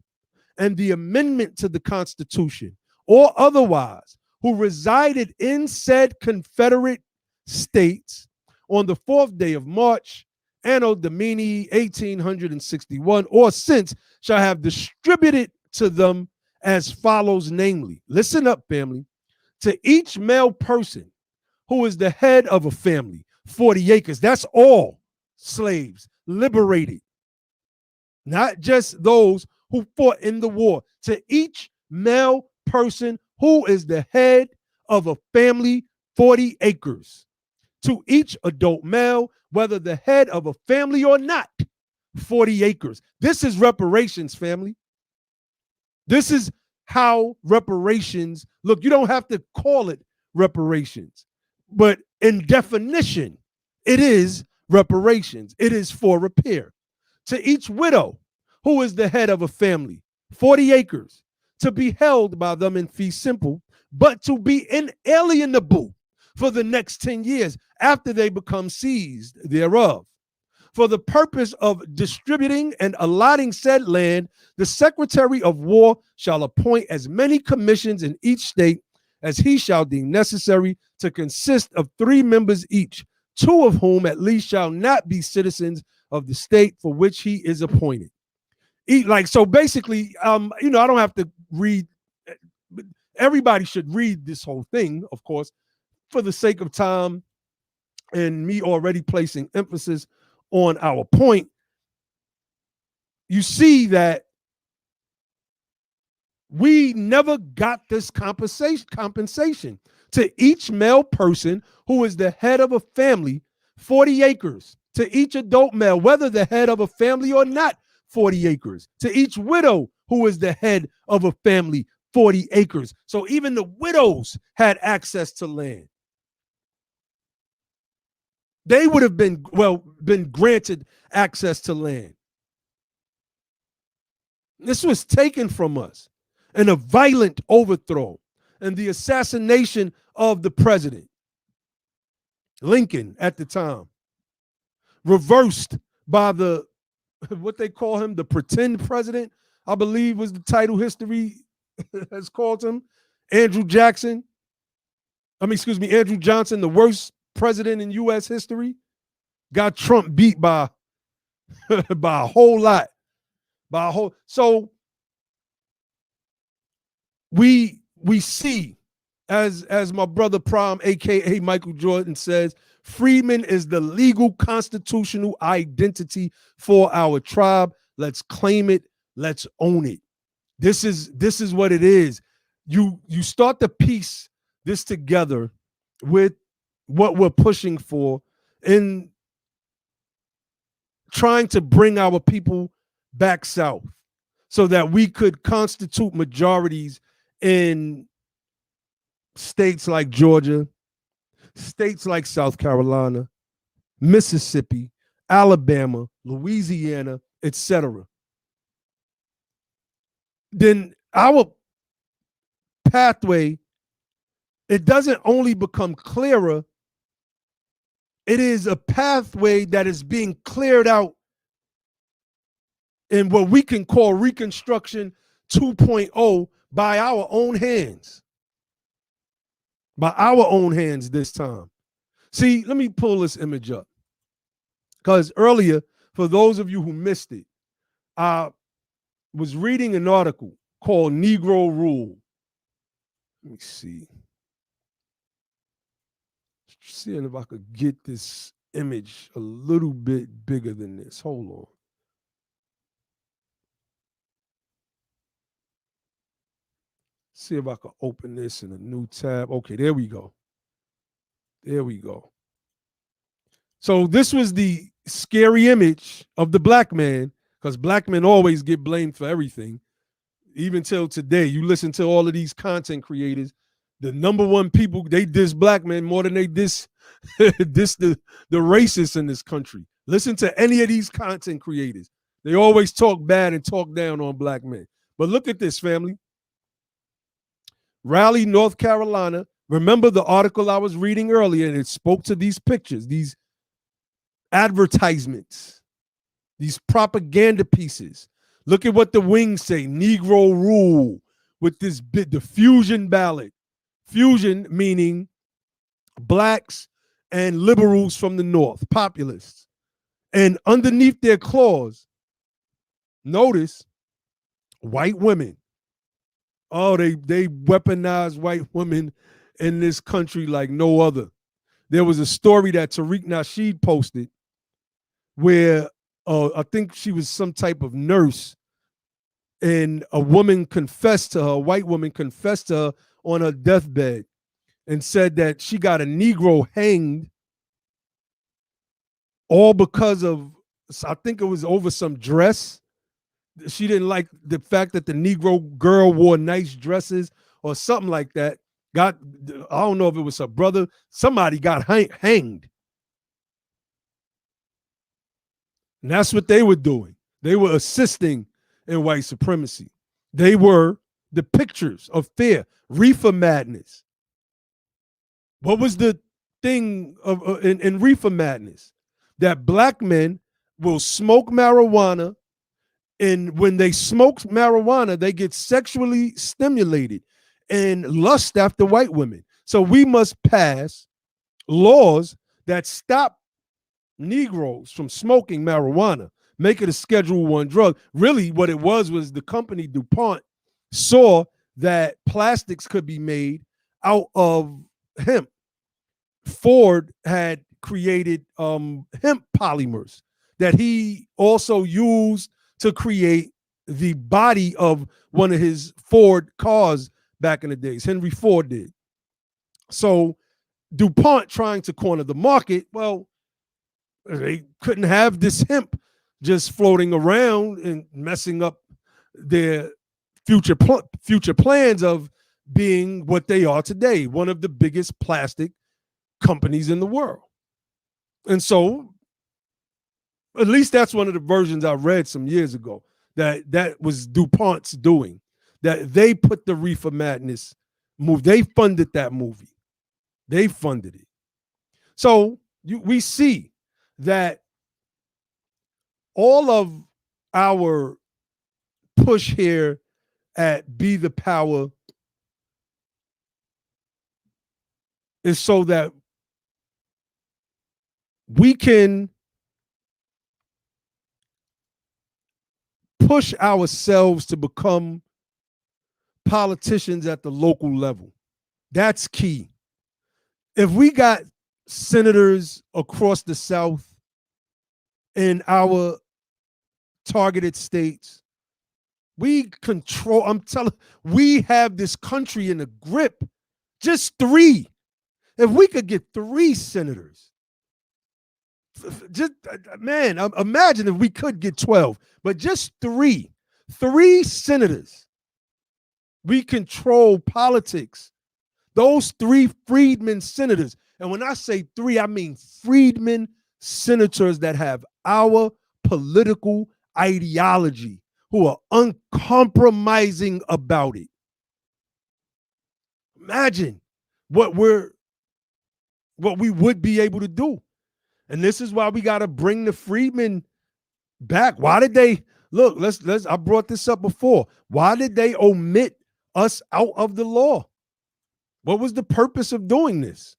and the amendment to the Constitution, or otherwise, who resided in said Confederate states on the 4th day of March, Anno Domini 1861, or since, shall have distributed to them as follows, namely, listen up, family, to each male person who is the head of a family, 40 acres. That's all slaves liberated, not just those who fought in the war. To each male person who is the head of a family, 40 acres. To each adult male, whether the head of a family or not, 40 acres. This is reparations, family. This is how reparations look. You don't have to call it reparations, but in definition, it is reparations. It is for repair. To each widow who is the head of a family, 40 acres, to be held by them in fee simple, but to be inalienable for the next 10 years after they become seized thereof. For the purpose of distributing and allotting said land, the Secretary of War shall appoint as many commissions in each state as he shall deem necessary, to consist of 3 members each, 2 of whom at least shall not be citizens of the state for which he is appointed. So basically, I don't have to read. Everybody should read this whole thing, of course, for the sake of time and me already placing emphasis on our point. You see that we never got this compensation. To each male person who is the head of a family, 40 acres. To each adult male, whether the head of a family or not, 40 acres. To each widow who is the head of a family, 40 acres. So even the widows had access to land. They would have been granted access to land. This was taken from us in a violent overthrow and the assassination of the president, Lincoln at the time, reversed by the, what they call him, the pretend president, I believe was the title history has called him, Andrew Johnson, the worst president in U.S. history, got Trump beat by by a whole lot. So we see, as my brother Prom, aka Michael Jordan, says, freedmen is the legal constitutional identity for our tribe. Let's claim it. Let's own it. This is what it is. You start to piece this together with what we're pushing for in trying to bring our people back south so that we could constitute majorities in states like Georgia, states like South Carolina, Mississippi, Alabama, Louisiana, etc. Then our pathway, it doesn't only become clearer, it is a pathway that is being cleared out in what we can call Reconstruction 2.0 by our own hands. By our own hands this time. See, let me pull this image up. Because earlier, for those of you who missed it, I was reading an article called Negro Rule. Let me see. Seeing if I could get this image a little bit bigger than this. Hold on. See if I can open this in a new tab. Okay, there we go. There we go. So this was the scary image of the black man, because black men always get blamed for everything. Even till today, you listen to all of these content creators, the number one people, they diss black men more than they diss the racists in this country. Listen to any of these content creators. They always talk bad and talk down on black men. But look at this, family. Raleigh, North Carolina. Remember the article I was reading earlier, and it spoke to these pictures, these advertisements, these propaganda pieces. Look at what the wings say, Negro Rule, with this bit, the fusion ballot. Fusion meaning blacks and liberals from the North, populists. And underneath their clause, notice white women. Oh, they weaponize white women in this country like no other. There was a story that Tariq Nasheed posted where I think she was some type of nurse, and a woman confessed to her, a white woman confessed to her on her deathbed and said that she got a Negro hanged all because of, I think it was over some dress. She didn't like the fact that the Negro girl wore nice dresses or something like that. I don't know if it was her brother. Somebody got hanged. And that's what they were doing. They were assisting in white supremacy. They were the pictures of fear, reefer madness. What was the thing in reefer madness? That black men will smoke marijuana, and when they smoke marijuana, they get sexually stimulated and lust after white women. So we must pass laws that stop Negroes from smoking marijuana, make it a Schedule I drug. Really, what it was the company DuPont saw that plastics could be made out of hemp. Ford had created hemp polymers that he also used to create the body of one of his Ford cars back in the days. Henry Ford did. So DuPont trying to corner the market, well, they couldn't have this hemp just floating around and messing up their future plans of being what they are today, one of the biggest plastic companies in the world. And so, at least that's one of the versions I read some years ago, that was DuPont's doing, that they put the Reefer Madness move. They funded that movie. They funded it. So we see that all of our push here at Be the Power is so that we can push ourselves to become politicians at the local level. That's key. If we got senators across the South in our targeted states, we control, we have this country in a grip. Just 3. If we could get 3 senators, just, man, imagine if we could get 12, but just 3 senators. We control politics. Those 3 freedmen senators. And when I say 3, I mean freedmen senators that have our political ideology, who are uncompromising about it. Imagine what we would be able to do. And this is why we got to bring the freedmen back. Why did they look? I brought this up before. Why did they omit us out of the law? What was the purpose of doing this?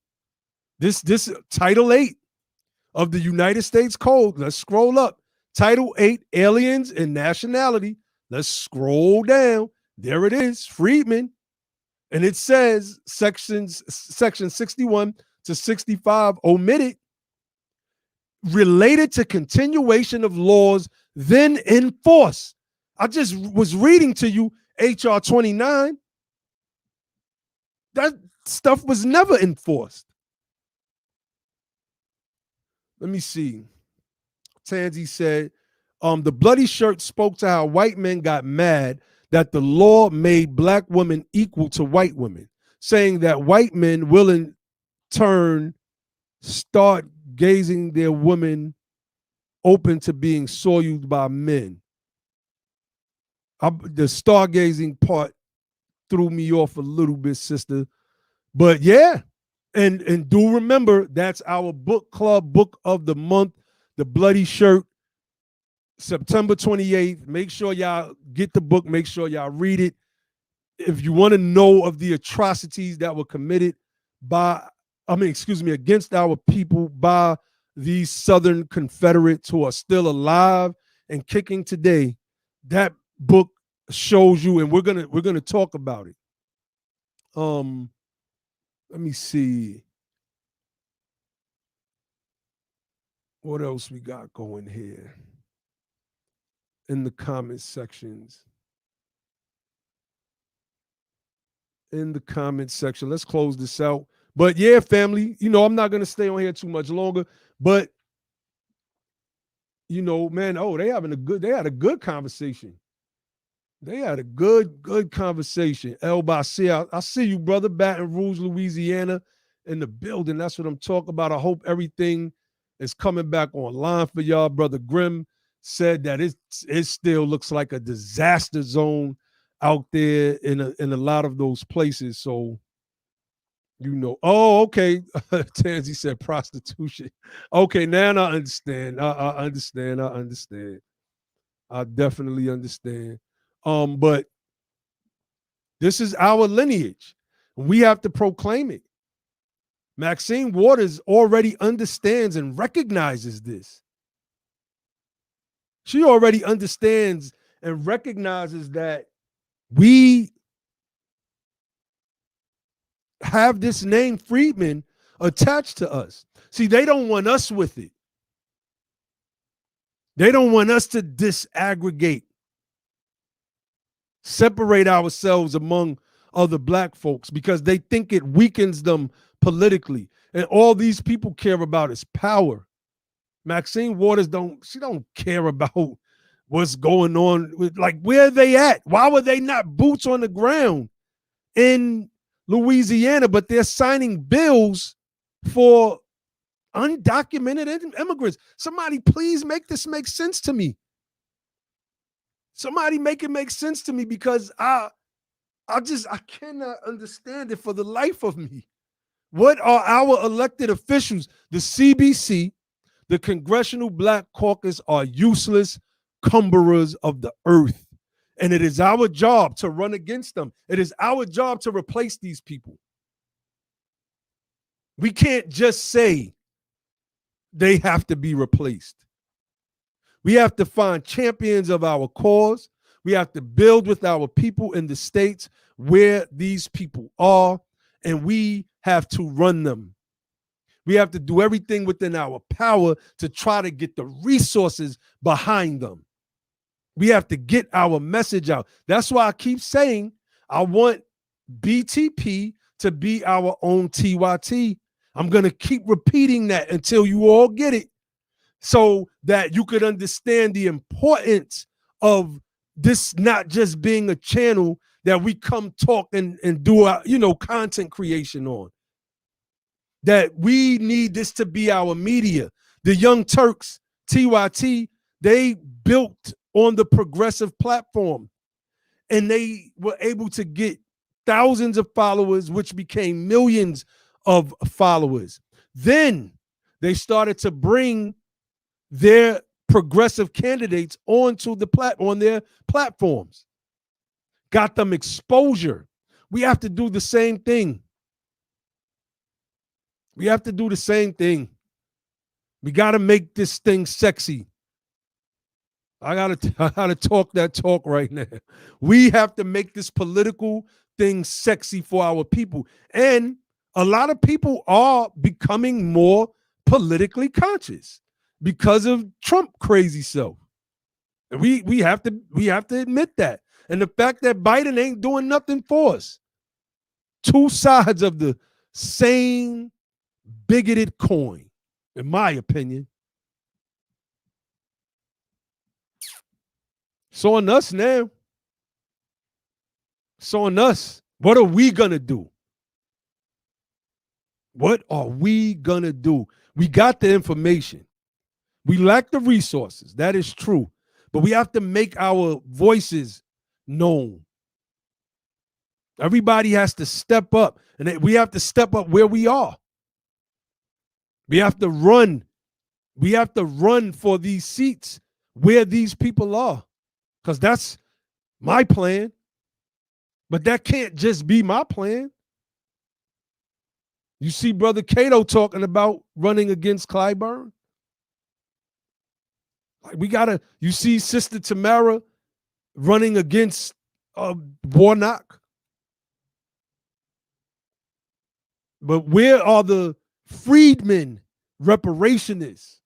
This Title 8 of the United States Code. Let's scroll up. Title 8, aliens and nationality. Let's scroll down. There it is, freedmen. And it says section 61 to 65 omitted, related to continuation of laws then in force. I just was reading to you HR 29. That stuff was never enforced. Let me see. Tansy said, the bloody shirt spoke to how white men got mad that the law made black women equal to white women, saying that white men will in turn start gazing their women open to being soiled by men. The stargazing part threw me off a little bit, sister. But yeah, and do remember, that's our book club book of the month, The Bloody Shirt, September 28th. Make sure y'all get the book. Make sure y'all read it. If you want to know of the atrocities that were committed against our people by these Southern Confederates who are still alive and kicking today, that book shows you, and we're gonna talk about it. Let me see what else we got going here in the comment sections. In the comment section, let's close this out. But yeah, family, I'm not gonna stay on here too much longer. But man, they had a good conversation. They had a good conversation. El Basir, I see you, brother, Baton Rouge, Louisiana, in the building. That's what I'm talking about. I hope everything is coming back online for y'all. Brother Grimm said that it still looks like a disaster zone out there in a lot of those places. So, oh, okay. Tansy said prostitution. Okay, now I understand. I understand. I definitely understand. But this is our lineage. We have to proclaim it. Maxine Waters already understands and recognizes this. She already understands and recognizes that we have this name Freedmen attached to us. See, they don't want us with it. They don't want us to disaggregate, separate ourselves among other black folks because they think it weakens them politically. And all these people care about is power. Maxine Waters don't care about what's going on. Like, where are they at? Why were they not boots on the ground in Louisiana, but they're signing bills for undocumented immigrants? Somebody please make this make sense to me. Somebody make it make sense to me, because I cannot understand it for the life of me. What are our elected officials? The CBC, the Congressional Black Caucus, are useless cumberers of the earth. And it is our job to run against them. It is our job to replace these people. We can't just say they have to be replaced. We have to find champions of our cause. We have to build with our people in the states where these people are, and we have to run them. We have to do everything within our power to try to get the resources behind them. We have to get our message out. That's why I keep saying I want BTP to be our own TYT. I'm going to keep repeating that until you all get it, so that you could understand the importance of this not just being a channel that we come talk and do our, content creation on. That we need this to be our media. The Young Turks, TYT, they built on the progressive platform, and they were able to get thousands of followers, which became millions of followers. Then they started to bring their progressive candidates onto on their platforms, got them exposure. We have to do the same thing. We have to do the same thing. We got to make this thing sexy. I gotta talk that talk right now. We have to make this political thing sexy for our people. And a lot of people are becoming more politically conscious because of Trump crazy self. And we have to admit that. And the fact that Biden ain't doing nothing for us. Two sides of the same bigoted coin, in my opinion. It's on us now. It's on us. What are we gonna do? What are we gonna do? We got the information. We lack the resources. That is true. But we have to make our voices known. Everybody has to step up, and we have to step up where we are. We have to run. We have to run for these seats where these people are, because that's my plan. But that can't just be my plan. You see Brother Cato talking about running against Clyburn. Like, you see Sister Tamara running against Warnock. But where are the freedmen reparationists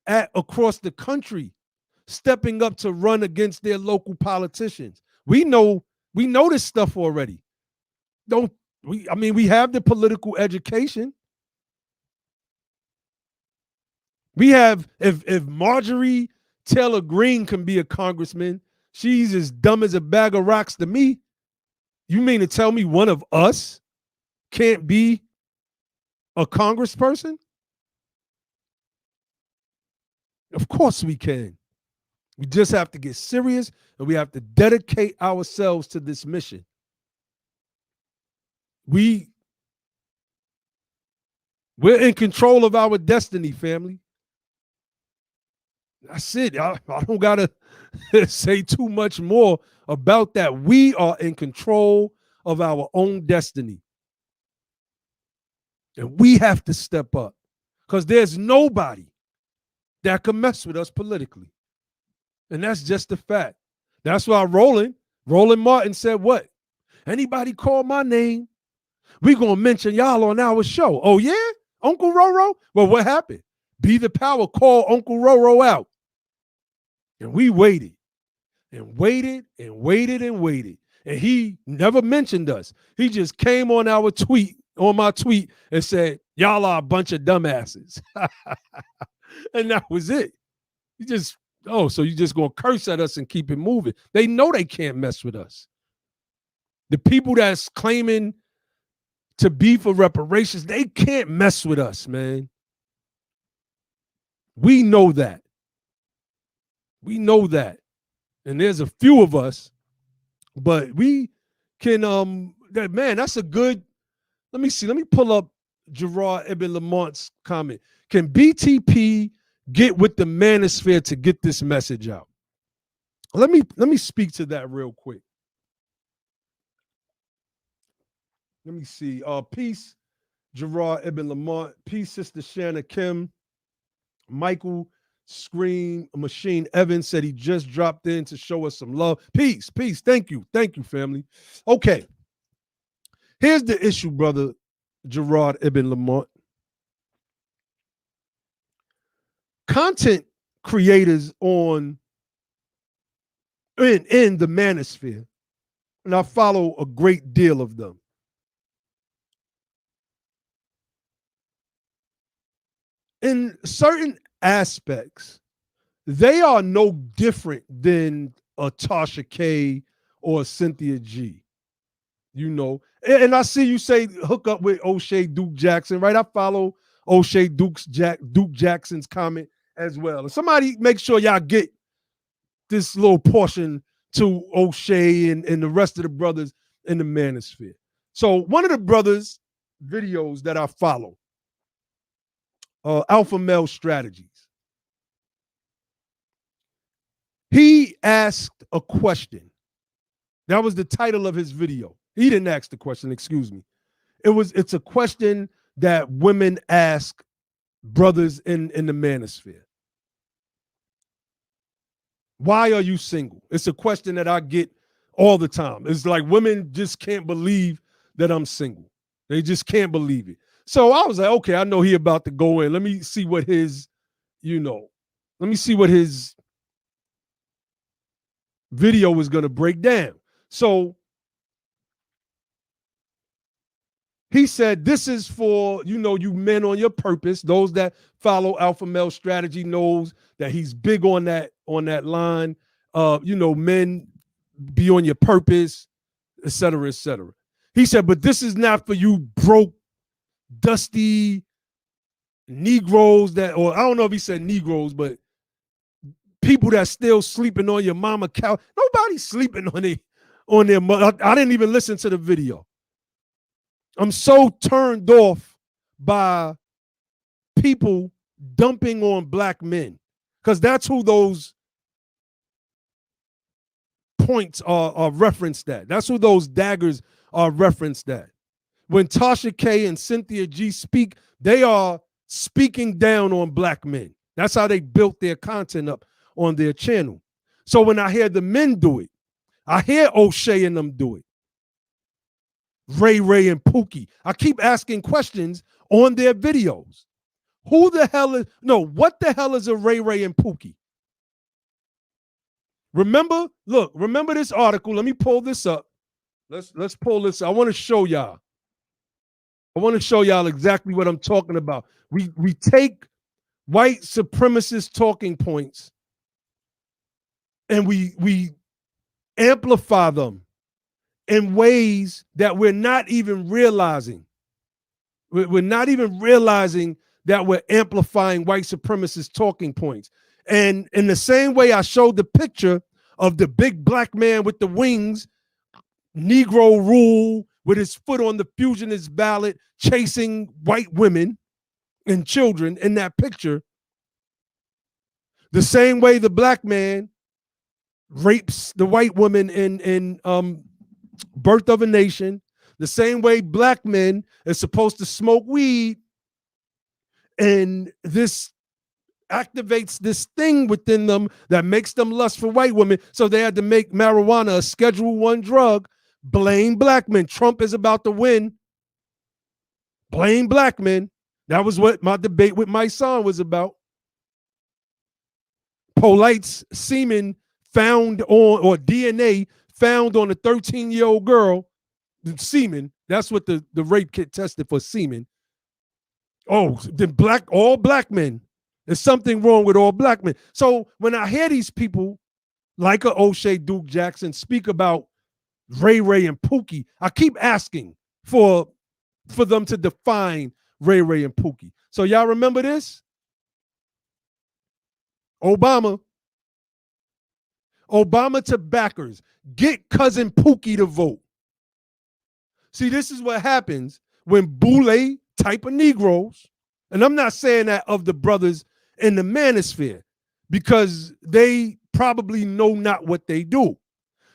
across the country stepping up to run against their local politicians? We know this stuff already. We have the political education. We have, if Marjorie Taylor Greene can be a congressman, she's as dumb as a bag of rocks to me. You mean to tell me one of us can't be a congressperson? Of course we can. We just have to get serious, and we have to dedicate ourselves to this mission. We're in control of our destiny, family. That's it. I don't got to say too much more about that. We are in control of our own destiny. And we have to step up, because there's nobody that can mess with us politically. And that's just the fact. That's why Roland Martin said what? Anybody call my name, We gonna mention y'all on our show. Oh yeah, Uncle Roro. Well, what happened? Be the Power called Uncle Roro out, and we waited and waited and waited and waited, and he never mentioned us. He just came on our tweet, on my tweet, and said, "Y'all are a bunch of dumbasses," and that was it. You just, oh, so you just gonna curse at us and keep it moving? They know they can't mess with us. The people that's claiming to be for reparations, they can't mess with us, man. We know that. We know that. And there's a few of us, but we can, man, that's a good, let me see. Let me pull up Gerard Ibn Lamont's comment. Can BTP get with the manosphere to get this message out? Let me speak to that real quick. Let me see. Peace, Gerard Ibn Lamont. Peace, Sister Shanna Kim. Michael Screen Machine Evans said he just dropped in to show us some love. Peace, peace. Thank you, family. Okay. Here's the issue, brother Gerard Ibn Lamont. Content creators in the manosphere, and I follow a great deal of them. In certain aspects, they are no different than a Tasha K or a Cynthia G. You know, and I see you say hook up with O'Shea Duke Jackson, right? I follow O'Shea Duke Jackson's comment as well. And somebody make sure y'all get this little portion to O'Shea and the rest of the brothers in the manosphere. So one of the brothers' videos that I follow, Alpha Male Strategies, he asked a question. That was the title of his video. He didn't ask the question, excuse me. It's a question that women ask brothers in the manosphere. Why are you single? It's a question that I get all the time. It's like women just can't believe that I'm single. They just can't believe it. So I was like, okay, I know he about to go in. Let me see what his, let me see what his video is going to break down. So he said, this is for, you men on your purpose. Those that follow Alpha Male Strategy knows that he's big on that line. Men be on your purpose, et cetera, et cetera. He said, but this is not for you broke, dusty Negroes or I don't know if he said Negroes, but people that still sleeping on your mama couch. Nobody's sleeping on their mother. I didn't even listen to the video. I'm so turned off by people dumping on black men because that's who those points are referenced at. That's who those daggers are referenced at. When Tasha K and Cynthia G speak, they are speaking down on black men. That's how they built their content up on their channel. So when I hear the men do it, I hear O'Shea and them do it. Ray and Pookie. I keep asking questions on their videos. What the hell is a Ray and Pookie? Remember this article. Let me pull this up. Let's pull this up. I want to show y'all. Exactly what I'm talking about. We take white supremacist talking points and we amplify them in ways that we're not even realizing. We're not even realizing that we're amplifying white supremacist talking points. And in the same way I showed the picture of the big black man with the wings, Negro rule, with his foot on the fusionist ballot, chasing white women and children in that picture, the same way the black man rapes the white woman in Birth of a Nation, the same way black men are supposed to smoke weed, and this activates this thing within them that makes them lust for white women, so they had to make marijuana a Schedule I drug. Blame black men. Trump is about to win. Blame black men. That was what my debate with my son was about. Polite's semen found on, or DNA found on a 13-year-old girl, the semen. That's what the rape kit tested for, semen. Oh, then all black men. There's something wrong with all black men. So when I hear these people like a O'Shea Duke Jackson speak about Ray Ray and Pookie, I keep asking for them to define Ray Ray and Pookie. So y'all remember this? Obama to backers, get cousin Pookie to vote. See, this is what happens when boule type of Negroes, and I'm not saying that of the brothers in the manosphere, because they probably know not what they do.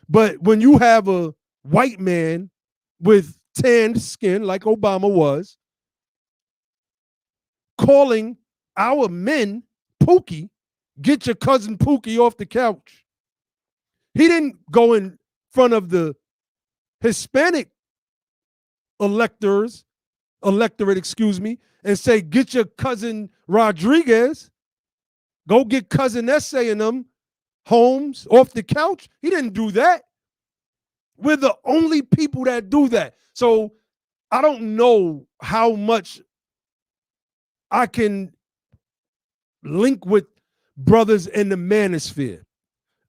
But when you have a white man with tanned skin, like Obama was, calling our men Pookie, get your cousin Pookie off the couch. He didn't go in front of the Hispanic electorate, and say, get your cousin Rodriguez, go get cousin Essay and them Holmes off the couch. He didn't do that. We're the only people that do that. So I don't know how much I can link with brothers in the manosphere.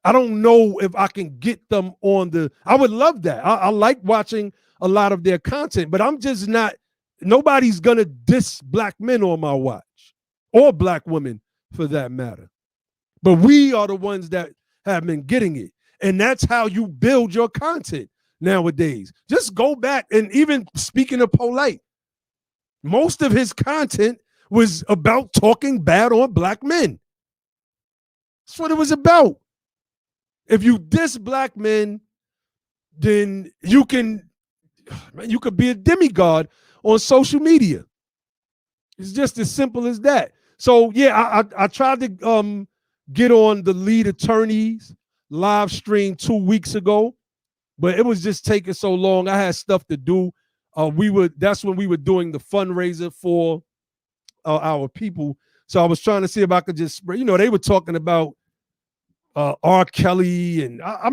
I don't know if I can get them on I would love that. I like watching a lot of their content, but I'm just not, nobody's gonna diss black men on my watch, or black women for that matter. But we are the ones that have been getting it. And that's how you build your content nowadays. Just go back, and even speaking of Polite, most of his content was about talking bad on black men. That's what it was about. If you diss black men, then you could be a demigod on social media. It's just as simple as that. So yeah, I tried to get on the lead attorneys live stream 2 weeks ago, but it was just taking so long. I had stuff to do. That's when we were doing the fundraiser for our people. So I was trying to see if I could just, they were talking about R. Kelly, and I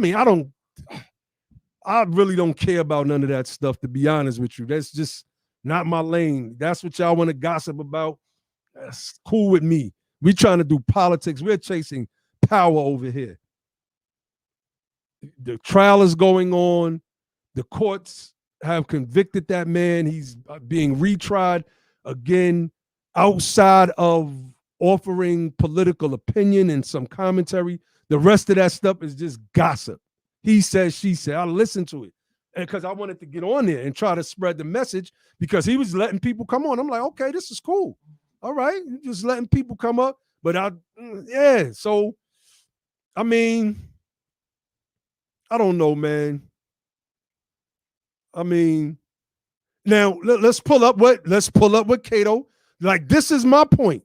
really don't care about none of that stuff, to be honest with you. That's just not my lane. That's what y'all want to gossip about. That's cool with me. We trying to do politics. We're chasing power over here. The trial is going on. The courts have convicted that man. He's being retried again, outside of offering political opinion and some commentary. The rest of that stuff is just gossip. He said, she said. I listened to it because I wanted to get on there and try to spread the message, because he was letting people come on. I'm like, okay, this is cool. All right, just letting people come up. But so, I mean, I don't know, man. I mean, now let's pull up what Cato, like, this is my point.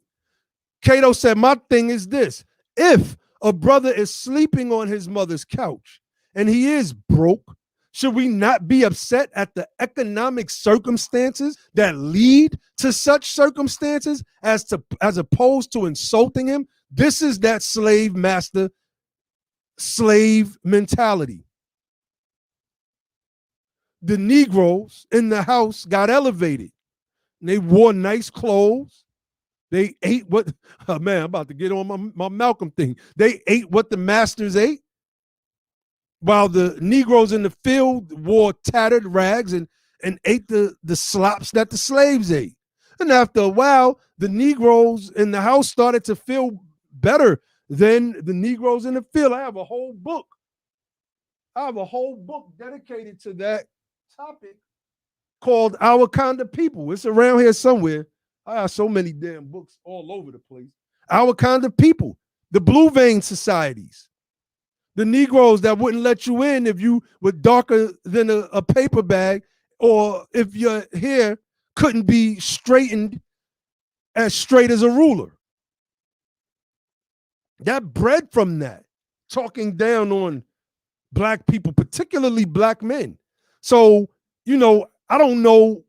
Cato said, my thing is this: if a brother is sleeping on his mother's couch and he is broke, should we not be upset at the economic circumstances that lead to such circumstances as opposed to insulting him? This is that slave master, slave mentality. The Negroes in the house got elevated. They wore nice clothes. They ate what, man, I'm about to get on my Malcolm thing. They ate what the masters ate, while the Negroes in the field wore tattered rags and ate the slops that the slaves ate. And after a while, the Negroes in the house started to feel better than the Negroes in the field. I have a whole book dedicated to that topic called Our Kind of People. It's around here somewhere. I have so many damn books all over the place. Our Kind of People, the Blue Vein Societies, the Negroes that wouldn't let you in if you were darker than a paper bag, or if your hair couldn't be straightened as straight as a ruler. That bred from that, talking down on black people, particularly black men. So, I don't know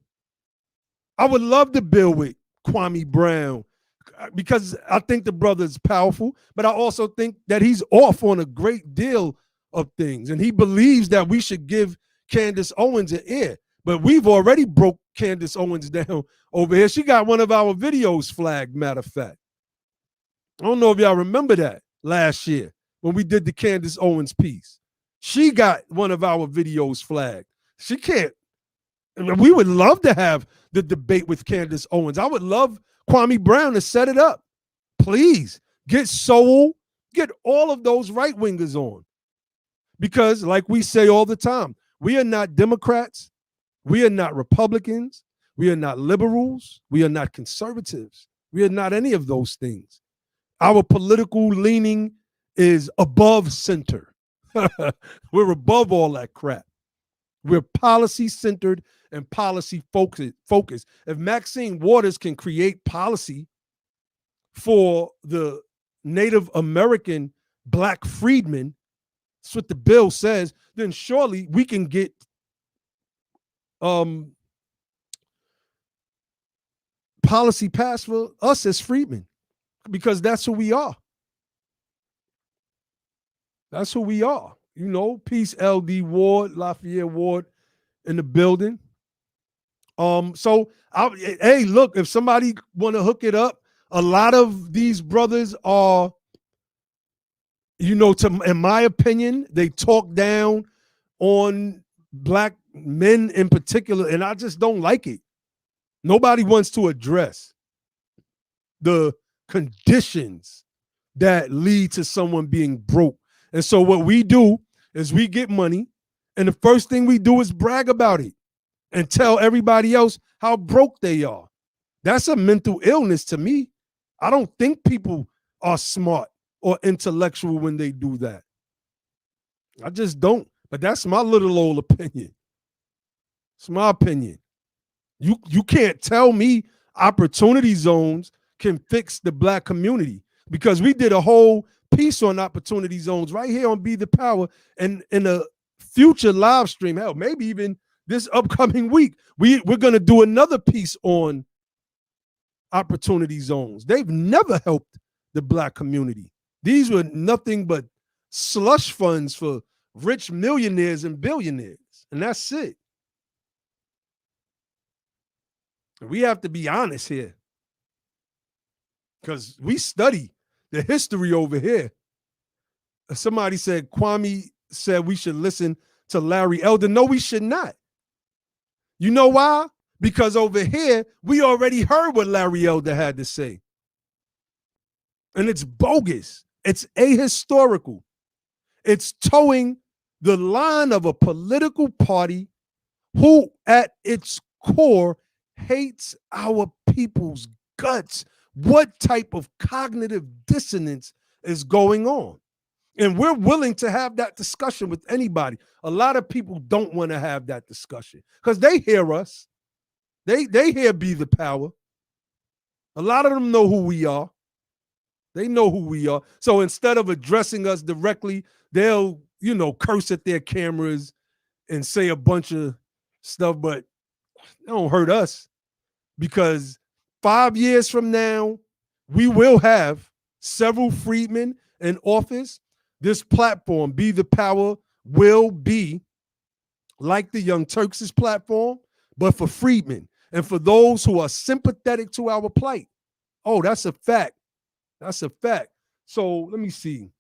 I would love to build with Kwame Brown because I think the brother is powerful, but I also think that he's off on a great deal of things. And he believes that we should give Candace Owens an ear. But we've already broke Candace Owens down over here. She got one of our videos flagged, matter of fact. I don't know if y'all remember that last year when we did the Candace Owens piece. She got one of our videos flagged. She can't. We would love to have the debate with Candace Owens. I would love Kwame Brown to set it up. Please get Soul, get all of those right wingers on. Because, like we say all the time, we are not Democrats. We are not Republicans. We are not liberals. We are not conservatives. We are not any of those things. Our political leaning is above center. We're above all that crap. We're policy centered and policy focused. If Maxine Waters can create policy for the Native American black freedmen, that's what the bill says, then surely we can get policy passed for us as freedmen, because that's who we are. That's who we are. You know, peace, LD Ward, Lafayette Ward in the building. Hey, look, if somebody want to hook it up, a lot of these brothers are, you know, in my opinion, they talk down on black men in particular, and I just don't like it. Nobody wants to address the conditions that lead to someone being broke. And so what we do is we get money, and the first thing we do is brag about it and tell everybody else how broke they are. That's a mental illness to me. I don't think people are smart or intellectual when they do that. I just don't. But that's my little old opinion. It's my opinion. You can't tell me opportunity zones can fix the black community, because we did a whole piece on opportunity zones right here on Be the Power, and in a future live stream, hell, maybe even this upcoming week, we're going to do another piece on opportunity zones. They've never helped the black community. These were nothing but slush funds for rich millionaires and billionaires, and that's it. We have to be honest here, because we study the history over here. Somebody said, Kwame said we should listen to Larry Elder. No, we should not. You know why? Because over here, we already heard what Larry Elder had to say. And it's bogus. It's ahistorical. It's towing the line of a political party who, at its core, hates our people's guts. What type of cognitive dissonance is going on? And we're willing to have that discussion with anybody. A lot of people don't want to have that discussion because they hear us. They hear Be the Power. A lot of them know who we are. They know who we are. So instead of addressing us directly, they'll, you know, curse at their cameras and say a bunch of stuff, but they don't hurt us, because 5 years from now, we will have several freedmen in office. This platform, Be the Power, will be like the Young Turks' platform, but for freedmen and for those who are sympathetic to our plight. Oh, that's a fact. That's a fact. So let me see.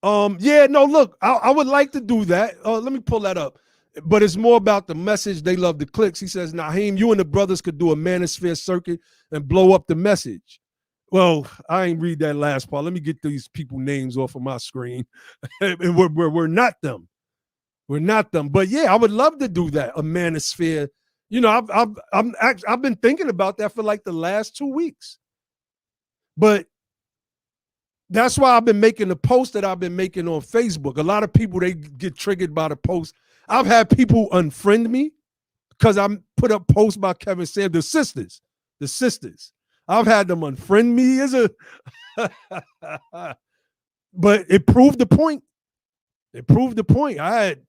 Yeah, no, look, I would like to do that. Let me pull that up. But it's more about the message. They love the clicks. He says, Naheem, you and the brothers could do a manosphere circuit and blow up the message. Well, I ain't read that last part. Let me get these people names off of my screen. we're not them. We're not them. But yeah, I would love to do that, a manosphere. You know, I've been thinking about that for like the last 2 weeks. But that's why I've been making the post that I've been making on Facebook. A lot of people, they get triggered by the post. I've had people unfriend me because I put up posts by Kevin Sam, the sisters. I've had them unfriend me but it proved the point. It proved the point. I had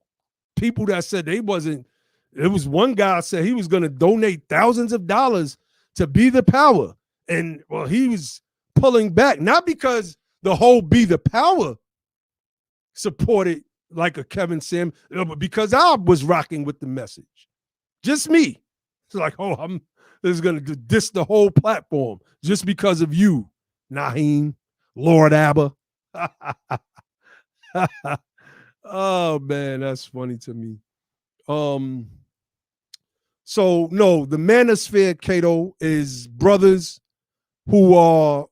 people that said they wasn't It was one guy said he was going to donate thousands of dollars to Be the Power. And well, he was pulling back, not because the whole Be the Power supported like a Kevin Sam, but because I was rocking with the message. Just me. It's like, oh, I'm this is going to diss the whole platform just because of you, Naheem, Lord Abba. Oh man, that's funny to me. So no, the manosphere, Cato, is brothers who are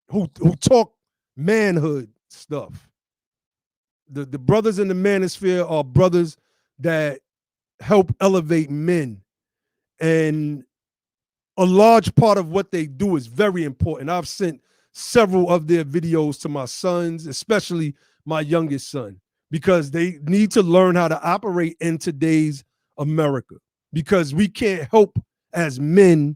who talk manhood stuff. The brothers in the manosphere are brothers that help elevate men. And a large part of what they do is very important. I've sent several of their videos to my sons, especially my youngest son, because they need to learn how to operate in today's America, because we can't help as men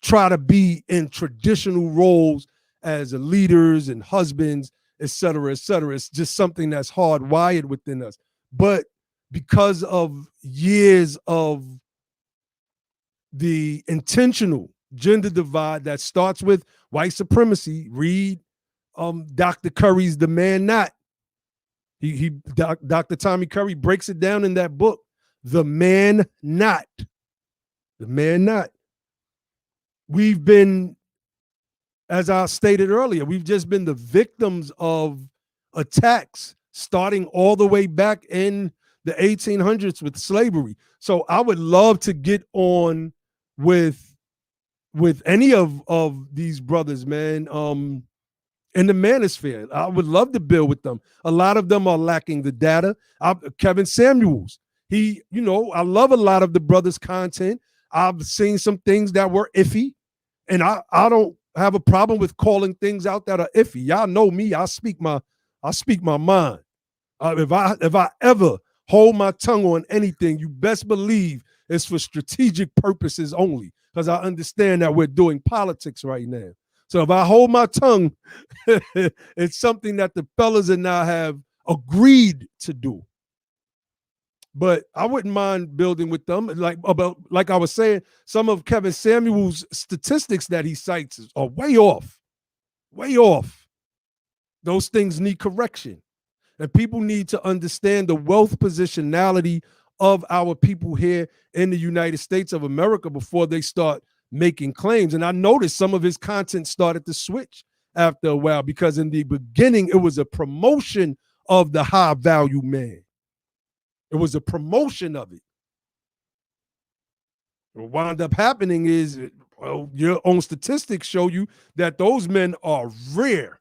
try to be in traditional roles as leaders and husbands, et cetera, et cetera. It's just something that's hardwired within us. But because of years of the intentional gender divide that starts with white supremacy, read Dr. Curry's The Man Not. Dr. Tommy Curry breaks it down in that book, The Man Not. The Man Not. We've been, as I stated earlier, we've just been the victims of attacks starting all the way back in the 1800s with slavery. So I would love to get on with any of these brothers, man, in the manosphere. I would love to build with them. A lot of them are lacking the data. Kevin Samuels, I love a lot of the brothers' content. I've seen some things that were iffy, and I don't have a problem with calling things out that are iffy. Y'all know me. I speak my mind. If I ever hold my tongue on anything, you best believe it's for strategic purposes only, because I understand that we're doing politics right now. So if I hold my tongue, it's something that the fellas and I have agreed to do. But I wouldn't mind building with them. Like I was saying, some of Kevin Samuel's statistics that he cites are way off. Way off. Those things need correction. And people need to understand the wealth positionality of our people here in the United States of America before they start making claims. And I noticed some of his content started to switch after a while, because in the beginning, it was a promotion of the high value man. It was a promotion of it. What wound up happening is, your own statistics show you that those men are rare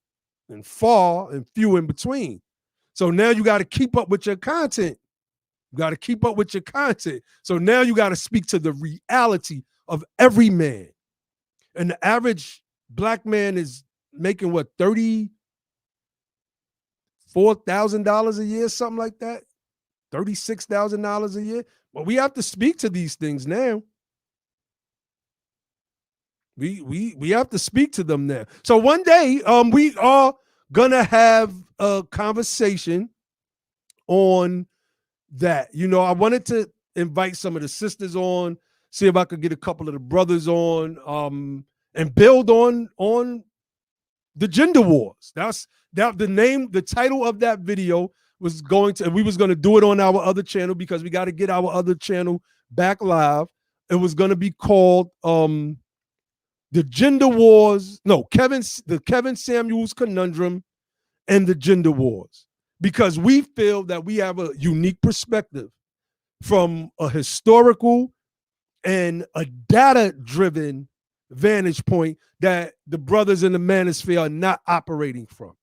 and far and few in between. So now you got to keep up with your content. You got to keep up with your content. So now you got to speak to the reality of every man. And the average black man is making what, $34,000 a year, something like that? $36,000 a year. Well, we have to speak to these things now. We have to speak to them now. So one day, we are gonna have a conversation on that. I wanted to invite some of the sisters on, see if I could get a couple of the brothers on, and build on the gender wars. That's the title of that video was we was going to do it on our other channel, because we got to get our other channel back live. It was going to be called the gender wars. No, the Kevin Samuels conundrum and the gender wars, because we feel that we have a unique perspective from a historical and a data-driven vantage point that the brothers in the manosphere are not operating from.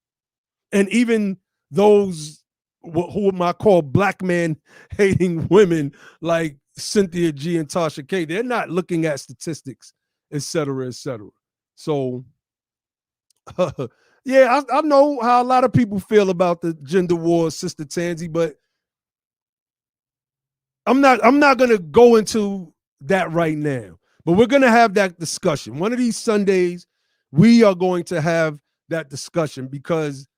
And even those who I call black man hating women like Cynthia G and Tasha K, they're not looking at statistics, et cetera, et cetera. So yeah, I know how a lot of people feel about the gender wars, Sister Tansy, but I'm not gonna go into that right now. But we're gonna have that discussion. One of these Sundays, we are going to have that discussion, because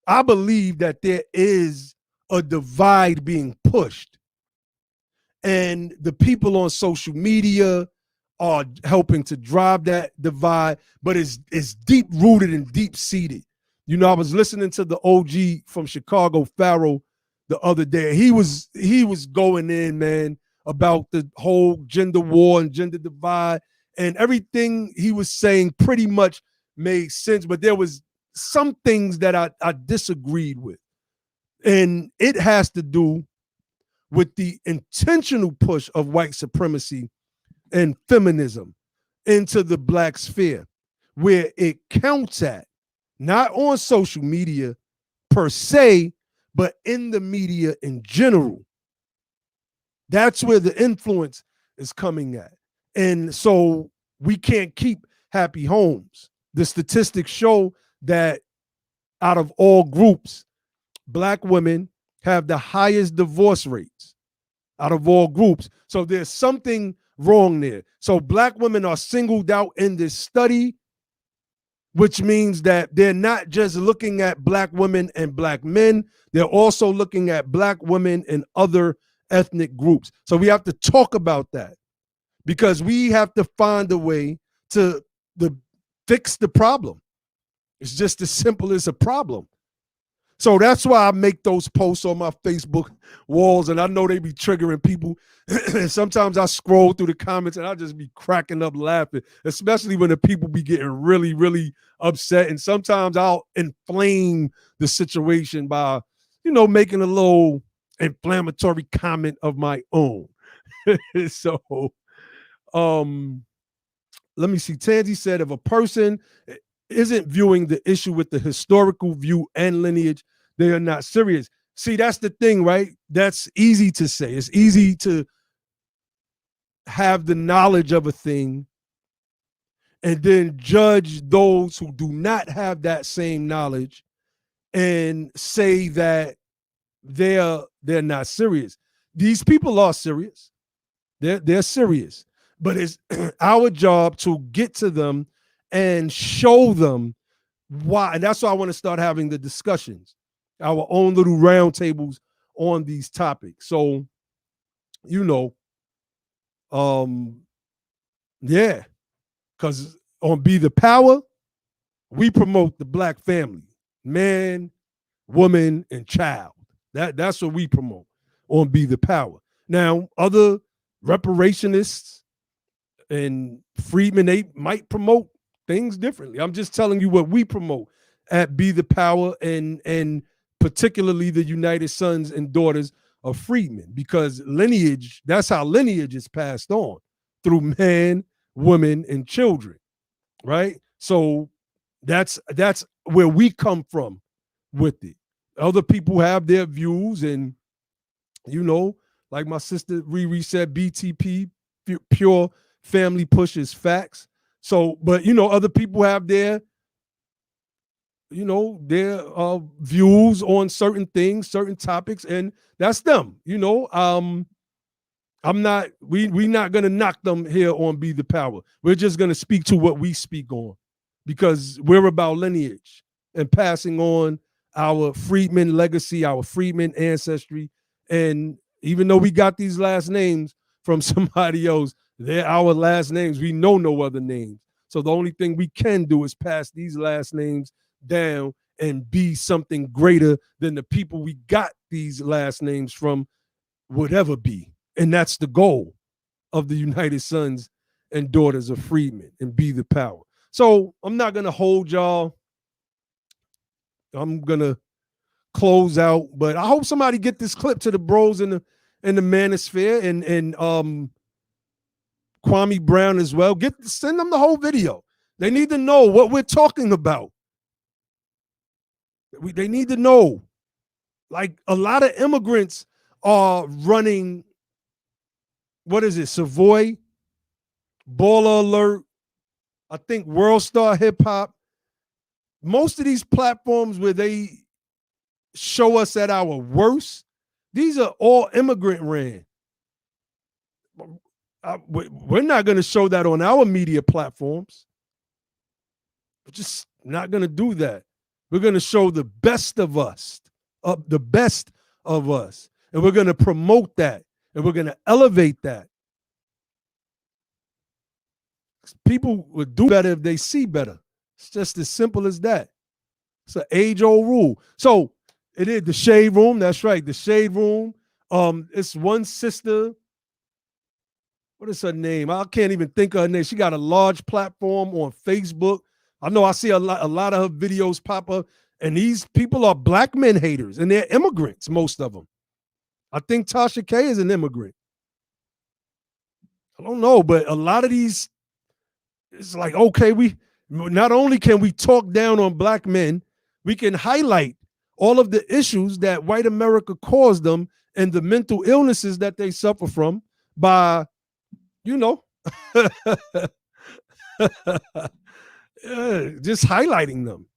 I believe that there is a divide being pushed. And the people on social media are helping to drive that divide, but it's deep rooted and deep seated. You know, I was listening to the OG from Chicago, Farrell, the other day. He was going in, man, about the whole gender war and gender divide, and everything he was saying pretty much made sense. But there was some things that I disagreed with, and it has to do with the intentional push of white supremacy and feminism into the black sphere, where it counts at, not on social media per se, but in the media in general. That's where the influence is coming at. And so we can't keep happy homes. The statistics show that out of all groups, black women have the highest divorce rates out of all groups. So there's something wrong there. So black women are singled out in this study, which means that they're not just looking at black women and black men, they're also looking at black women and other ethnic groups. So we have to talk about that, because we have to find a way to fix the problem. It's just as simple as a problem. So that's why I make those posts on my Facebook walls, and I know they be triggering people. And sometimes I scroll through the comments and I just be cracking up laughing, especially when the people be getting really, really upset. And sometimes I'll inflame the situation by, making a little inflammatory comment of my own. So, let me see. Tansy said, if a person isn't viewing the issue with the historical view and lineage, they are not serious. See, that's the thing, right? That's easy to say. It's easy to have the knowledge of a thing and then judge those who do not have that same knowledge and say that they're not serious. These people are serious. They're serious. But it's our job to get to them and show them why. And that's why I want to start having the discussions, our own little roundtables on these topics. So, yeah, because on Be the Power, we promote the black family, man, woman, and child. That's what we promote on Be the Power. Now, other reparationists and freedmen, they might promote things differently. I'm just telling you what we promote at Be the Power, and particularly the United Sons and Daughters of Freedmen, because lineage, that's how lineage is passed on, through man, women, and children, right? So that's where we come from with it. Other people have their views, and like my sister Riri said, BTP, pure family pushes facts. So, but other people have their views on certain things, certain topics, and that's them. I'm not, we not gonna knock them here on Be the Power. We're just gonna speak to what we speak on, because we're about lineage and passing on our freedmen legacy, our freedmen ancestry. And even though we got these last names from somebody else, they're our last names. We know no other names. So the only thing we can do is pass these last names down and be something greater than the people we got these last names from would ever be. And that's the goal of the United Sons and Daughters of Freedmen and Be the Power. So I'm not going to hold y'all. I'm going to close out, but I hope somebody get this clip to the bros in the manosphere, and Kwame Brown as well. Send them the whole video. They need to know what we're talking about. They need to know. Like, a lot of immigrants are running, what is it, Savoy, Baller Alert, I think World Star Hip Hop. Most of these platforms where they show us at our worst, these are all immigrant ran. We're not going to show that on our media platforms. We're just not going to do that. We're going to show the best of us, and we're going to promote that And we're going to elevate that. People would do better if they see better. It's just as simple as that. It's an age-old rule. So it is the Shade Room. That's right, the Shade Room. It's one sister. What is her name? I can't even think of her name. She got a large platform on Facebook. I know I see a lot of her videos pop up, and these people are black men haters, and they're immigrants, most of them. I think Tasha K is an immigrant. I don't know, but a lot of these, it's like, okay, we not only can we talk down on black men, we can highlight all of the issues that white America caused them and the mental illnesses that they suffer from by, just highlighting them,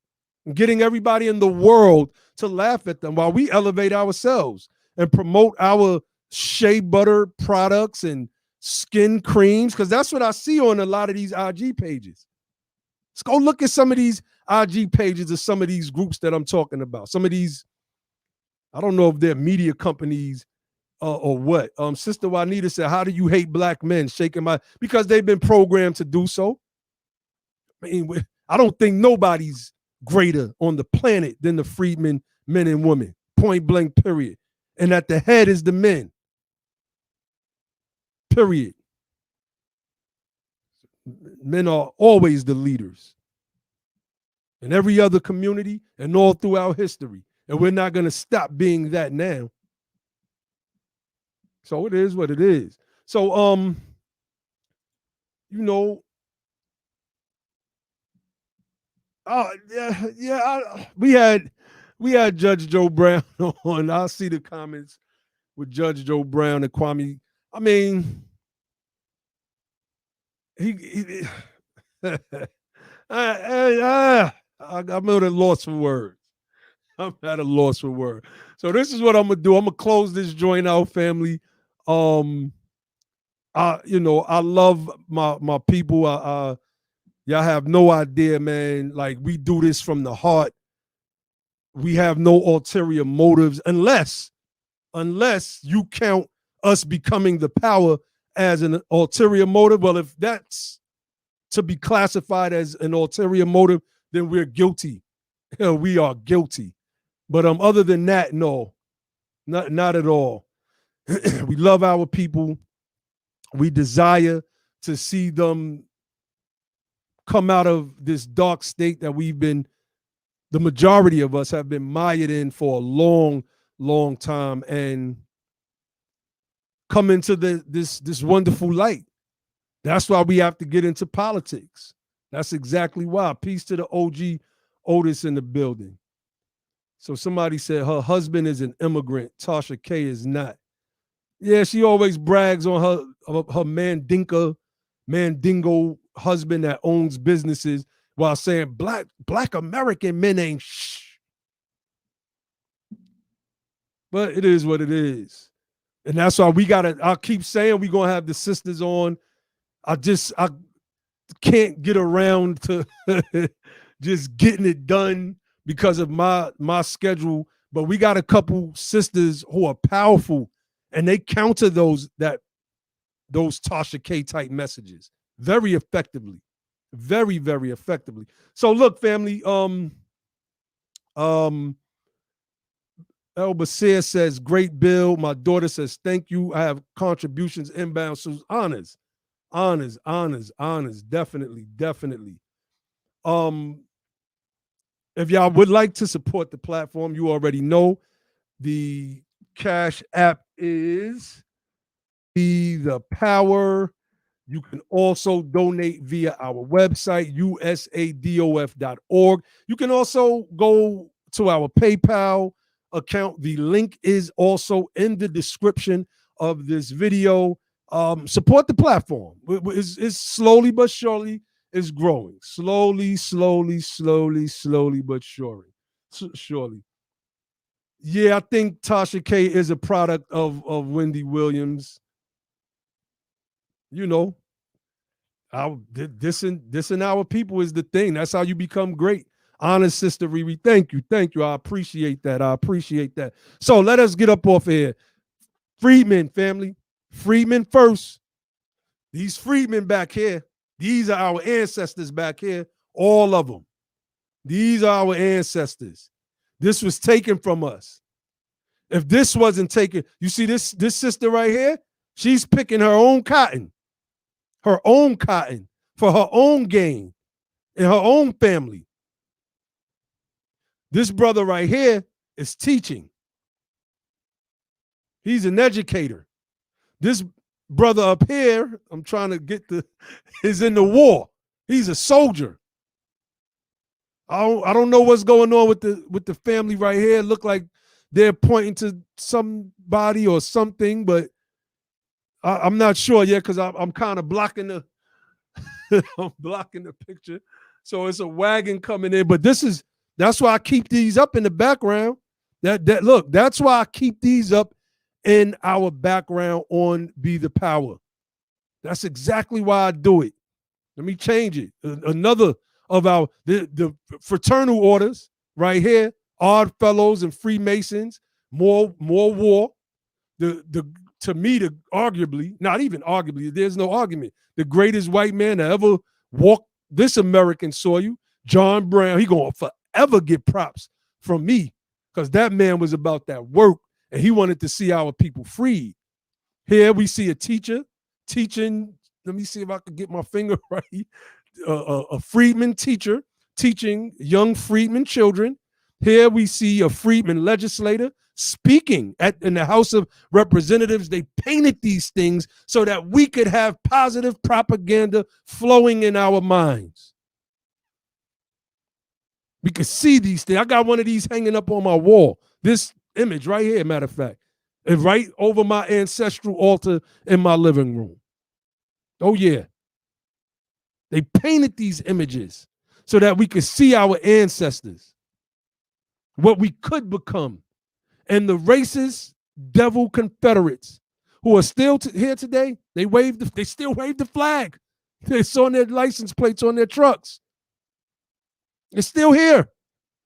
getting everybody in the world to laugh at them while we elevate ourselves and promote our shea butter products and skin creams, because that's what I see on a lot of these IG pages. Let's go look at some of these IG pages of some of these groups that I'm talking about. Some of these, I don't know if they're media companies or what. Sister Juanita said, how do you hate black men? Shaking my, because they've been programmed to do so. I mean, I don't think nobody's greater on the planet than the freedmen, men and women, point blank, period. And at the head is the men, period. Men are always the leaders in every other community and all throughout history. And we're not going to stop being that now. So it is what it is. So, we had Judge Joe Brown on. I'll see the comments with Judge Joe Brown and Kwame. I mean, I'm at a loss for words. I'm at a loss for words. So this is what I'm gonna do. I'm gonna close this joint out, family. I love my people. Y'all have no idea, man. Like, we do this from the heart. We have no ulterior motives, unless you count us becoming the power as an ulterior motive. Well, if that's to be classified as an ulterior motive, then we're guilty. We are guilty. But other than that, no, not at all. We love our people. We desire to see them come out of this dark state that the majority of us have been mired in for a long, long time, and come into this wonderful light. That's why we have to get into politics. That's exactly why. Peace to the OG Otis in the building. So somebody said her husband is an immigrant. Tasha K is not. Yeah, she always brags on her mandingo husband that owns businesses while saying black American men ain't shh. But it is what it is. And that's why I'll keep saying we're going to have the sisters on. I can't get around to just getting it done because of my schedule. But we got a couple sisters who are powerful, and they counter those Tasha K type messages very effectively. Very, very effectively. So look, family, El Basir says, great bill. My daughter says, thank you. I have contributions inbound. So honors. Definitely. If y'all would like to support the platform, you already know the Cash App is the power. You can also donate via our website, usadof.org. You can also go to our PayPal account. The link is also in the description of this video. Support the platform. It's slowly but surely is growing. Slowly but surely. Yeah, I think Tasha K is a product of Wendy Williams. This and our people is the thing. That's how you become great. Honest Sister Riri, thank you. I appreciate that. So let us get up off here. Freedmen, family. Freedmen first. These freedmen back here, these are our ancestors back here, all of them. These are our ancestors. This was taken from us. If this wasn't taken, you see this sister right here, she's picking her own cotton for her own gain in her own family. This brother right here is teaching. He's an educator. This brother up here, I'm trying to get is in the war. He's a soldier. I don't know what's going on with the family right here. Look like they're pointing to somebody or something, but I'm not sure yet because I'm kind of blocking the I'm blocking the picture. So it's a wagon coming in, but that's why I keep these up in the background. Look, that's why I keep these up in our background on Be the Power. That's exactly why I do it. Let me change it. Another of the fraternal orders right here, Odd Fellows and Freemasons, more war. To me, arguably, not even arguably, there's no argument. The greatest white man to ever walk this American soil, John Brown, he gonna forever get props from me because that man was about that work and he wanted to see our people freed. Here we see a teacher teaching. Let me see if I can get my finger right. A freedman teacher teaching young freedmen children. Here we see a freedman legislator speaking in the House of Representatives. They painted these things so that we could have positive propaganda flowing in our minds. We could see these things. I got one of these hanging up on my wall. This image right here, matter of fact, and right over my ancestral altar in my living room. Oh, yeah. They painted these images so that we could see our ancestors, what we could become. And the racist devil Confederates who are still here today, they still wave the flag. It's on their license plates on their trucks. It's still here.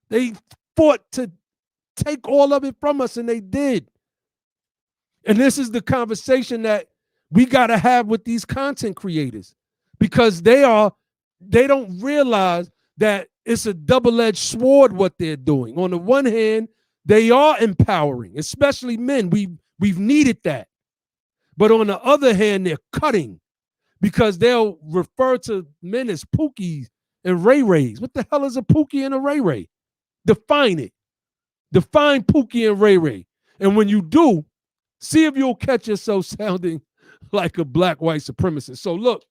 They fought to take all of it from us, and they did. And this is the conversation that we got to have with these content creators, because they don't realize that it's a double-edged sword what they're doing. On the one hand, they are empowering, especially men. We've needed that. But on the other hand, they're cutting, because they'll refer to men as Pookies and Ray Rays. What the hell is a Pookie and a Ray Ray? Define it. Define Pookie and Ray Ray. And when you do, see if you'll catch yourself sounding like a black white supremacist. So look,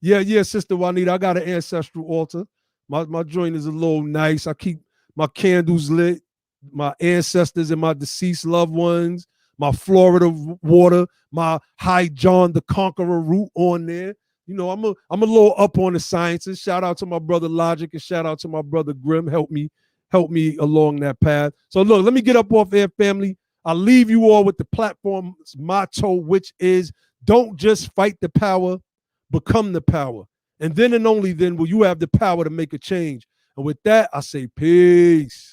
yeah, Sister Juanita, I got an ancestral altar. My joint is a little nice. I keep my candles lit, my ancestors and my deceased loved ones, my Florida water, my High John the Conqueror root on there. You know, I'm a little up on the sciences. Shout out to my brother Logic and shout out to my brother Grim. Help me along that path. So look, let me get up off air, family. I'll leave you all with the platform's motto, which is don't just fight the power, become the power. And then and only then will you have the power to make a change. And with that, I say peace.